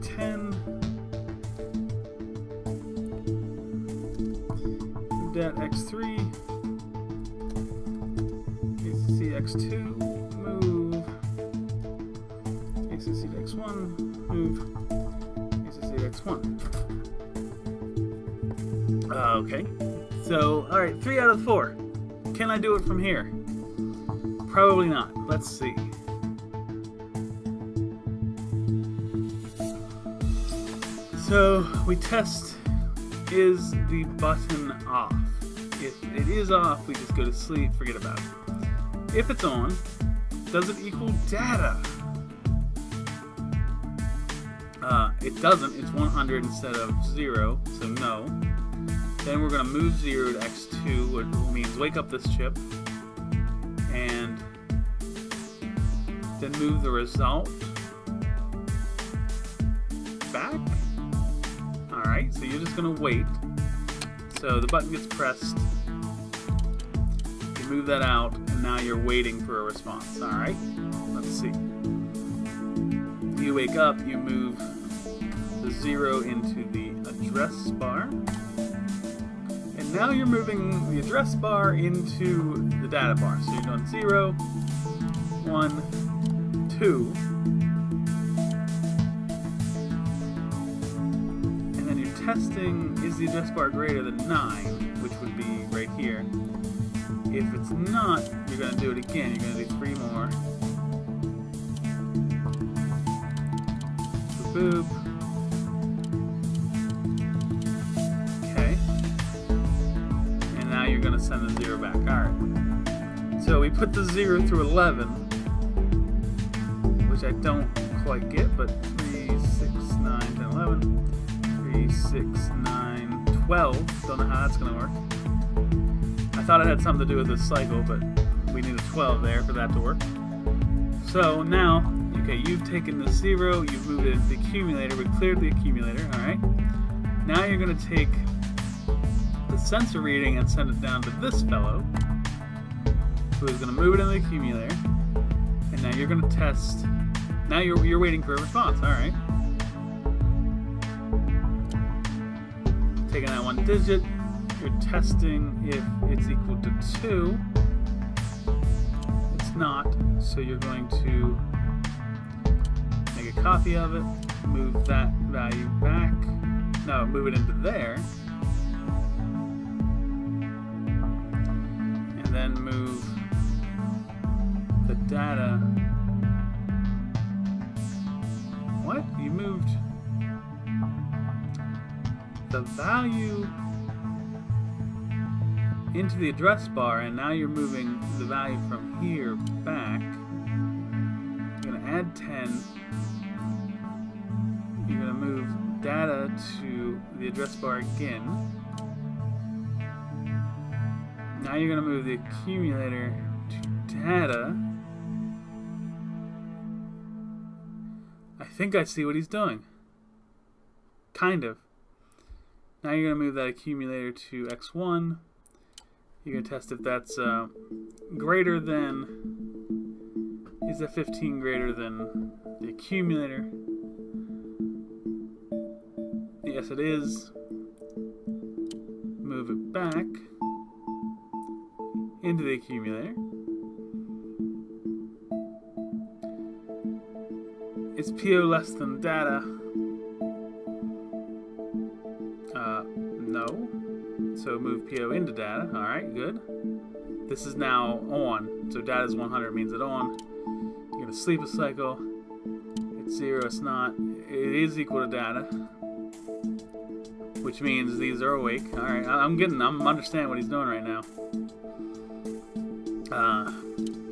10. That x3, ACC x2, move ACC to x1, move ACC to x1. Okay, so alright, 3 out of 4. Can I do it from here? Probably not. Let's see. So we test, is the button off? If it is off, we just go to sleep, forget about it. If it's on, does it equal data? It doesn't, it's 100 instead of 0, so no. Then we're going to move 0 to x2, which means wake up this chip, and then move the result back. Alright, so you're just going to wait. So the button gets pressed. You move that out, and now you're waiting for a response. Alright, let's see. You wake up, you move the 0 into the address bar. And now you're moving the address bar into the data bar. So you're doing 0, 1, 2. Testing, is the address bar greater than 9, which would be right here. If it's not, you're going to do it again. You're going to do 3 more. Boop. Okay. And now you're going to send the 0 back. Alright. So we put the 0 through 11, which I don't quite get, but 3, 6, 9, 10, 11. 6, 9, 12. Don't know how that's going to work. I thought it had something to do with this cycle, but we need a 12 there for that to work. So now, okay, you've taken the 0, you've moved it into the accumulator, we cleared the accumulator, alright. Now you're going to take the sensor reading and send it down to this fellow, who is going to move it in the accumulator, and now you're going to test. Now you're waiting for a response, alright. Taking that 1 digit, you're testing if it's equal to 2. It's not, so you're going to make a copy of it, move that value back, no, move it into there, and then move the data. What? You moved the value into the address bar, and now you're moving the value from here back. You're going to add 10. You're going to move data to the address bar again. Now you're going to move the accumulator to data. I think I see what he's doing. Kind of. Now you're going to move that accumulator to x1. You're going to test if that's greater than... Is that 15 greater than the accumulator? Yes, it is. Move it back into the accumulator. Is PO less than data? No. So move PO into data. Alright, good. This is now on. So data is 100, means it's on. You're going to sleep a cycle. It's 0, it's not. It is equal to data. Which means these are awake. Alright, I'm understanding what he's doing right now.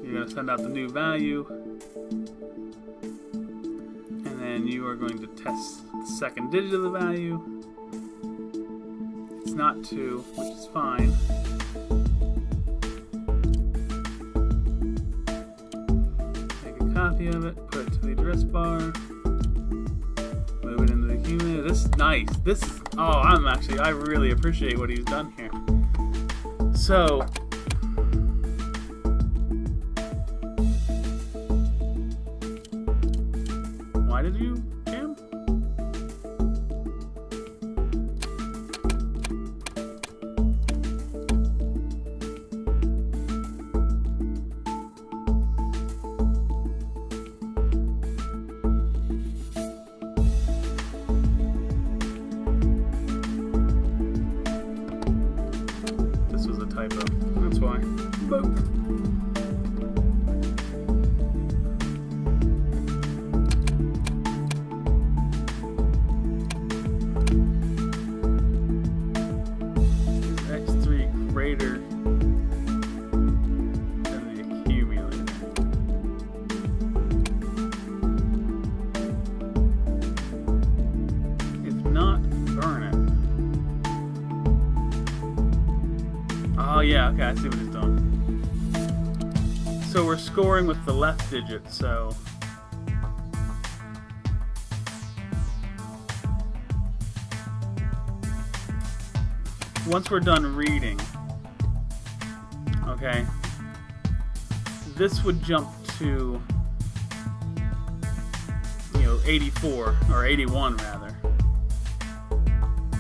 You're going to send out the new value. And then you are going to test the second digit of the value. It's not 2, which is fine. Make a copy of it, put it to the address bar. Move it into the accumulator. This is nice. This is, I really appreciate what he's done here. So, why did you jam? This was a typo. That's why. Boop. X3 greater than the accumulator. If not, burn it. Oh yeah, okay, I see what he's doing. So we're scoring with the left digit, so once we're done reading, okay, this would jump to, 84 or 81 rather.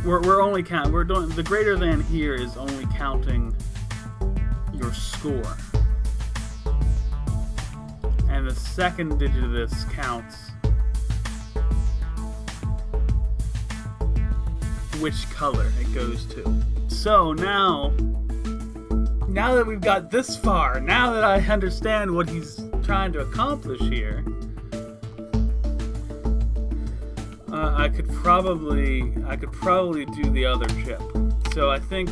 We're only counting. We're doing the greater than here is only counting your score, and the second digit of this counts which color it goes to. So now that we've got this far, now that I understand what he's trying to accomplish here, I could probably do the other chip. So I think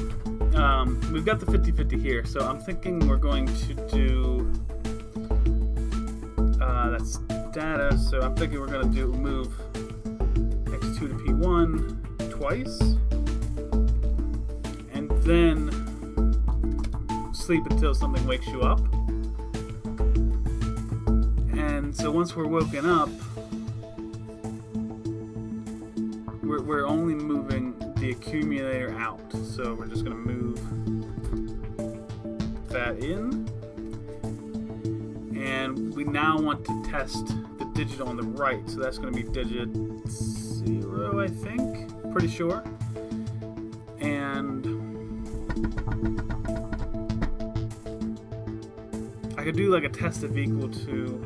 we've got the 50-50 here. So I'm thinking we're going to do that's data. So I'm thinking we're going to move x2 to p1 twice, and then sleep until something wakes you up. And so once we're woken up, we're only moving the accumulator out. So we're just going to move that in. And we now want to test the digit on the right. So that's going to be digit 0, I think. Pretty sure. And I could do like a test of equal to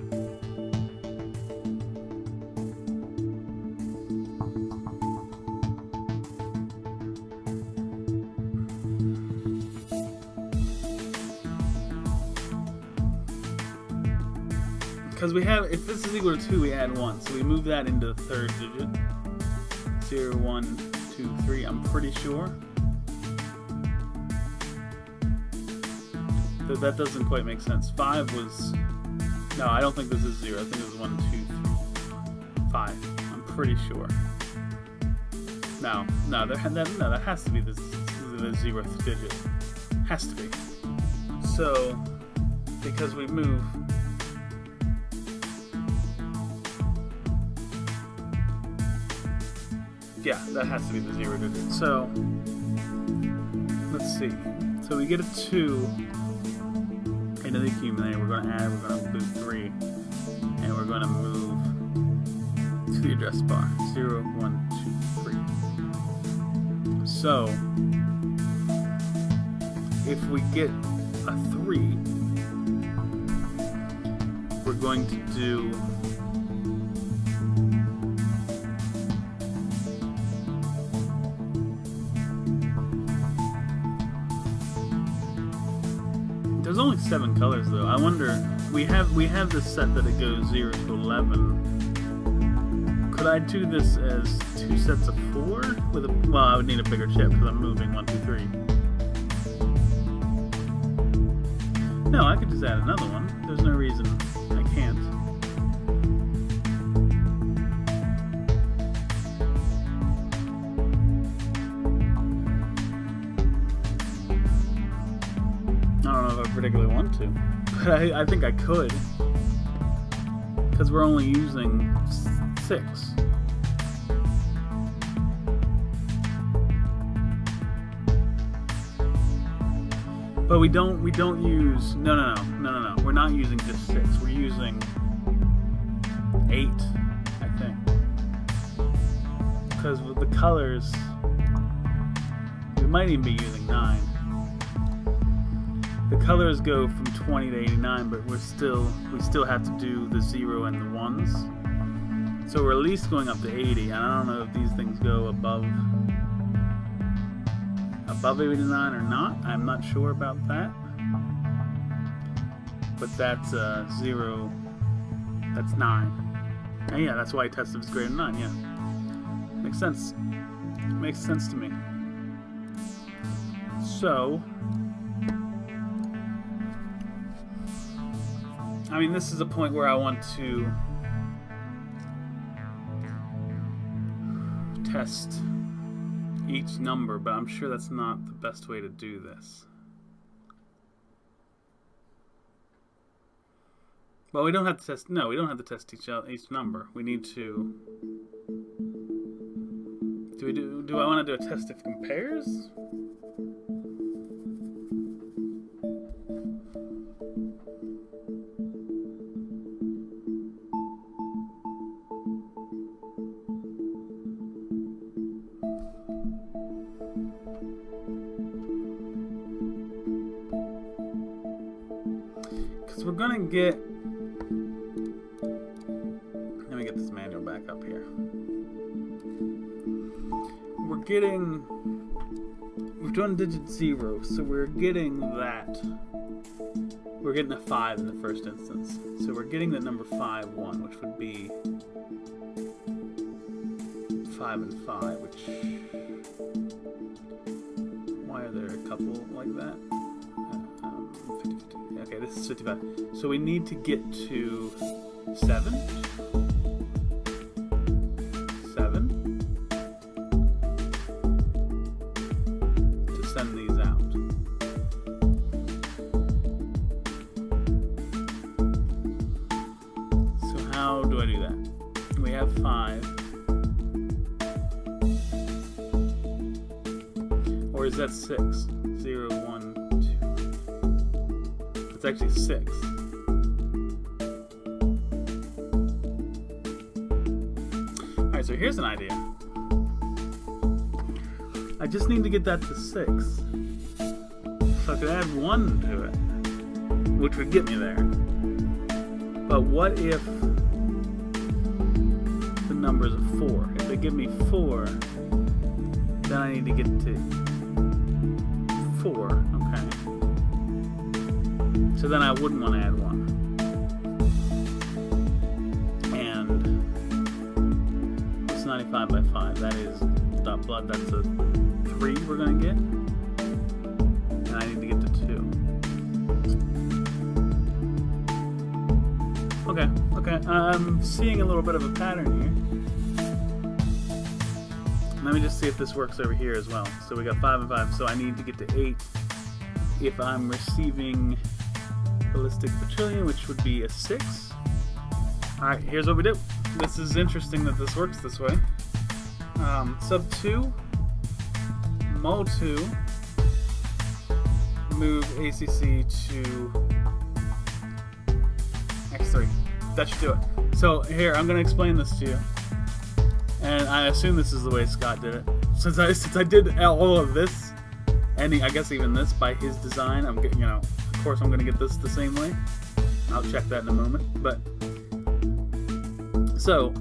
because we have, if this is equal to 2, we add 1. So we move that into the third digit. 0, 1, 2, 3, I'm pretty sure. That doesn't quite make sense. 5 was, no, I don't think this is 0. I think it was 1, 2, 3, 5. I'm pretty sure. No, that has to be the 0th digit. Has to be. So, because we move Yeah, that has to be the 0 digit. So, let's see. So we get a 2 into the accumulator. We're going to add, we're going to move 3. And we're going to move to the address bar. 0, 1, 2, 3. So, if we get a 3, we're going to do there's only 7 colors though. I wonder, we have this set that it goes 0 to 11. Could I do this as 2 sets of 4 with a, well, I would need a bigger chip because I'm moving 1, 2, 3. No, I could just add another one. There's no reason I can't. I don't know if I particularly want to, but I think I could. Because we're only using 6. But we don't use, no. We're not using just 6. We're using 8, I think. Because with the colors, we might even be using 9. The colors go from 20 to 89, but we still have to do the 0 and the 1s. So we're at least going up to 80, and I don't know if these things go above 89 or not. I'm not sure about that. But that's 0, that's 9. And yeah, that's why I tested if it's greater than 9, yeah. Makes sense. Makes sense to me. So, I mean, this is a point where I want to test each number, but I'm sure that's not the best way to do this. Well, we don't have to test, no, we don't have to test each number. We need to, do I want to do a test if compares? We're gonna get, let me get this manual back up here. We're doing digit 0, so we're getting that. We're getting a 5 in the first instance. So we're getting the number 5, 1, which would be 5 and 5, which, why are there a couple like that? 50. Okay, this is 55. So we need to get to 7. 7. To send these out. So how do I do that? We have 5. Or is that 6? 0, 1, 2. It's actually 6. Alright, so here's an idea. I just need to get that to 6. So I could add 1 to it, which would get me there. But what if the numbers are 4? If they give me 4, then I need to get to 4. Okay. So then I wouldn't want to add 1. And it's 95 by 5. That is dot blood. That's a 3 we're going to get. And I need to get to 2. Okay. I'm seeing a little bit of a pattern here. Let me just see if this works over here as well. So we got 5 and 5. So I need to get to 8 if I'm receiving ballistic petroleum, which would be a 6. Alright, here's what we do. This is interesting that this works this way. Sub 2, mul 2, move ACC to X3. That should do it. So here, I'm going to explain this to you. And I assume this is the way Scott did it. Since I did all of this, and I guess even this by his design, I'm getting, of course I'm going to get this the same way. I'll check that in a moment. But so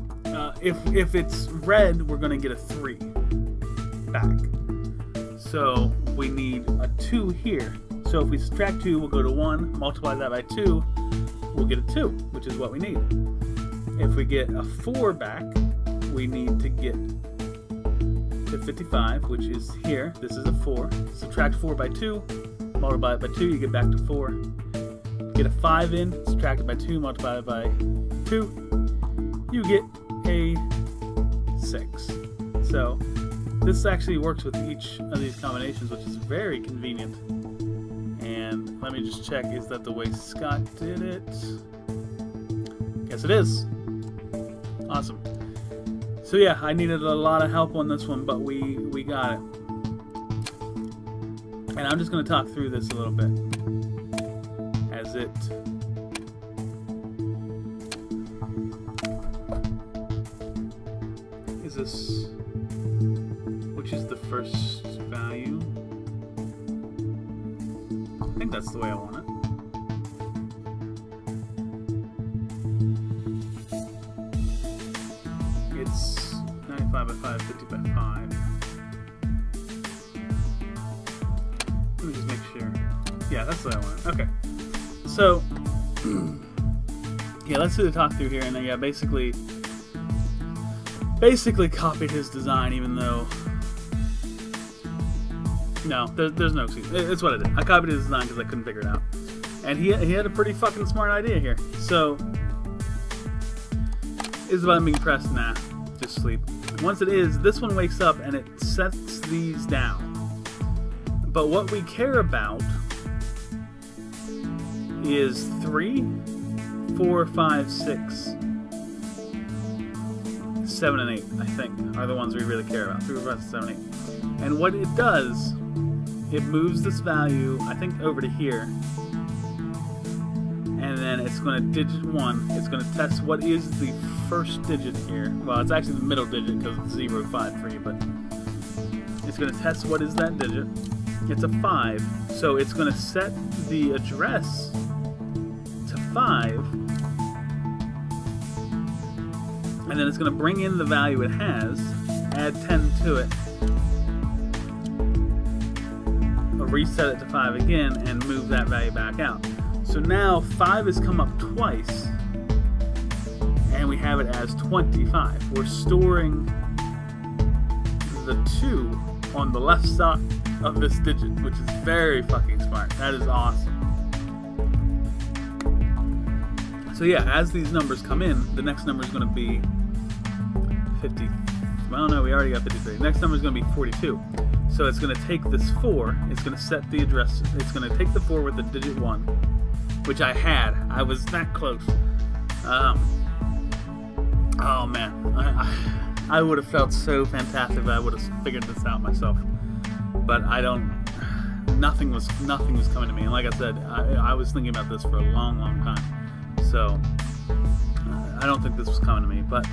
if it's red, we're going to get a 3 back. So we need a 2 here. So if we subtract 2, we'll go to 1. Multiply that by 2, we'll get a 2, which is what we need. If we get a 4 back, we need to get to 55, which is here. This is a 4. Subtract 4 by 2, multiply it by 2, you get back to 4. Get a 5 in, subtract it by 2, multiply it by 2, you get a 6. So this actually works with each of these combinations, which is very convenient. And let me just check, is that the way Scott did it? Yes, it is. Awesome. So yeah, I needed a lot of help on this one, but we got it. And I'm just going to talk through this a little bit as it is this, which is the first value. I think that's the way I want it. It's 95 by 5, 50 by 5. Let me just make sure. Yeah, that's the way I want it. Okay. So, yeah, let's do the talk through here. And then, yeah, basically copied his design, even though... No, there's no excuse. It's what I did. I copied his design because I couldn't figure it out. And he had a pretty fucking smart idea here. So, is the button being pressed? Nah, just sleep. Once it is, this one wakes up and it sets these down. But what we care about is 3, 4, 5, 6, 7, and 8, I think, are the ones we really care about. 3, 4, 5, 6, 7, 8. And what it does, it moves this value, I think, over to here. And then it's going to digit 1. It's going to test what is the first digit here. Well, it's actually the middle digit because it's 0, 5, 3, but it's going to test what is that digit. It's a 5, so it's going to set the address to 5, and then it's going to bring in the value it has, add 10 to it, reset it to 5 again, and move that value back out. So now 5 has come up twice, and we have it as 25. We're storing the 2 on the left side of this digit, which is very fucking smart. That is awesome. So yeah, as these numbers come in, the next number is going to be 50. Well, no, we already got 53. The next number is going to be 42. So it's going to take this 4, it's going to set the address, it's going to take the 4 with the digit 1, which I had. I was that close. Oh man, I would have felt so fantastic if I would have figured this out myself. But I don't, nothing was coming to me. And like I said, I was thinking about this for a long, long time. So, I don't think this was coming to me. But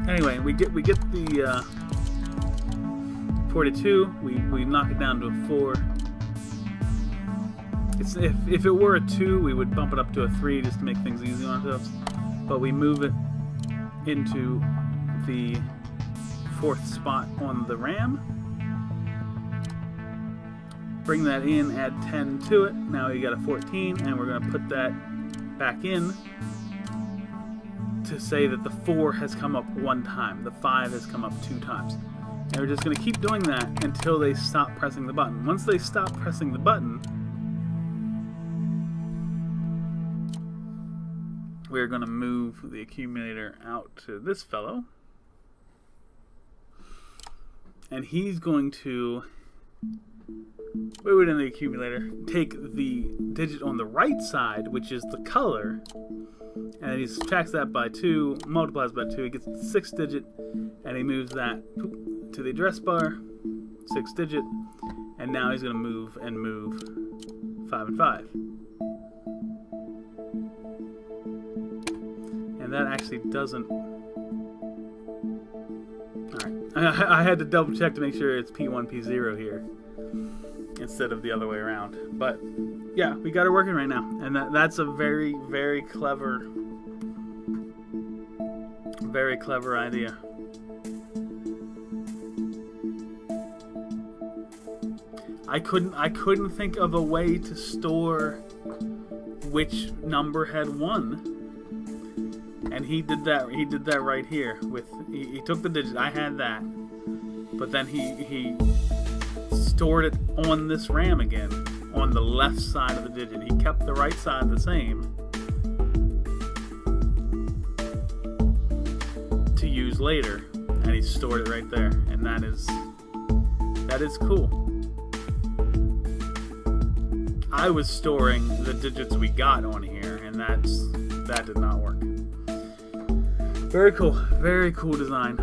anyway, we get the 42, we knock it down to a 4. It's if it were a 2, we would bump it up to a 3 just to make things easy on ourselves. But we move it into the 4th spot on the RAM. Bring that in, add 10 to it. Now we got a 14, and we're going to put that back in to say that the 4 has come up 1 time, the 5 has come up 2 times. And we're just going to keep doing that until they stop pressing the button. Once they stop pressing the button, we're going to move the accumulator out to this fellow. And he's going to Move it in the accumulator. Take the digit on the right side, which is the color, and then he subtracts that by 2, multiplies by 2. He gets the 6th digit, and he moves that to the address bar, 6th digit, and now he's going to move 5 and 5. And that actually doesn't... Alright, I had to double check to make sure it's P1, P0 here, instead of the other way around. But yeah, we got it working right now, and that's a very, very clever idea. I couldn't think of a way to store which number had won, and he did that right here. He took the digit. I had that, but then he stored it on this RAM again, on the left side of the digit. He kept the right side the same to use later, and he stored it right there. And that is cool. I was storing the digits we got on here, and that did not work. Very cool design.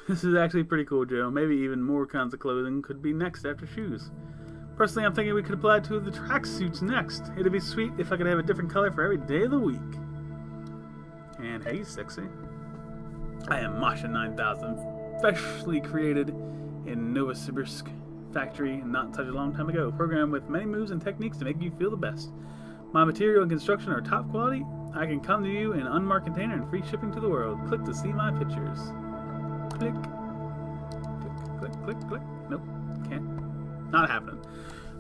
This is actually pretty cool, Joe. Maybe even more kinds of clothing could be next after shoes. Personally, I'm thinking we could apply to the tracksuits next. It'd be sweet if I could have a different color for every day of the week. And hey, sexy. I am Masha 9000, freshly created in Novosibirsk factory not such a long time ago. Programmed with many moves and techniques to make you feel the best. My material and construction are top quality. I can come to you in an unmarked container and free shipping to the world. Click to see my pictures. Click. Click, click, click, click. Nope, can't. Not happening.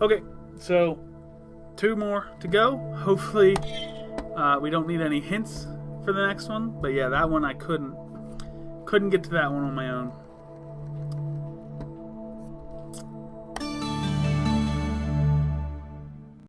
Okay, so 2 more to go. Hopefully we don't need any hints for the next one. But yeah, that one I couldn't get to that one on my own.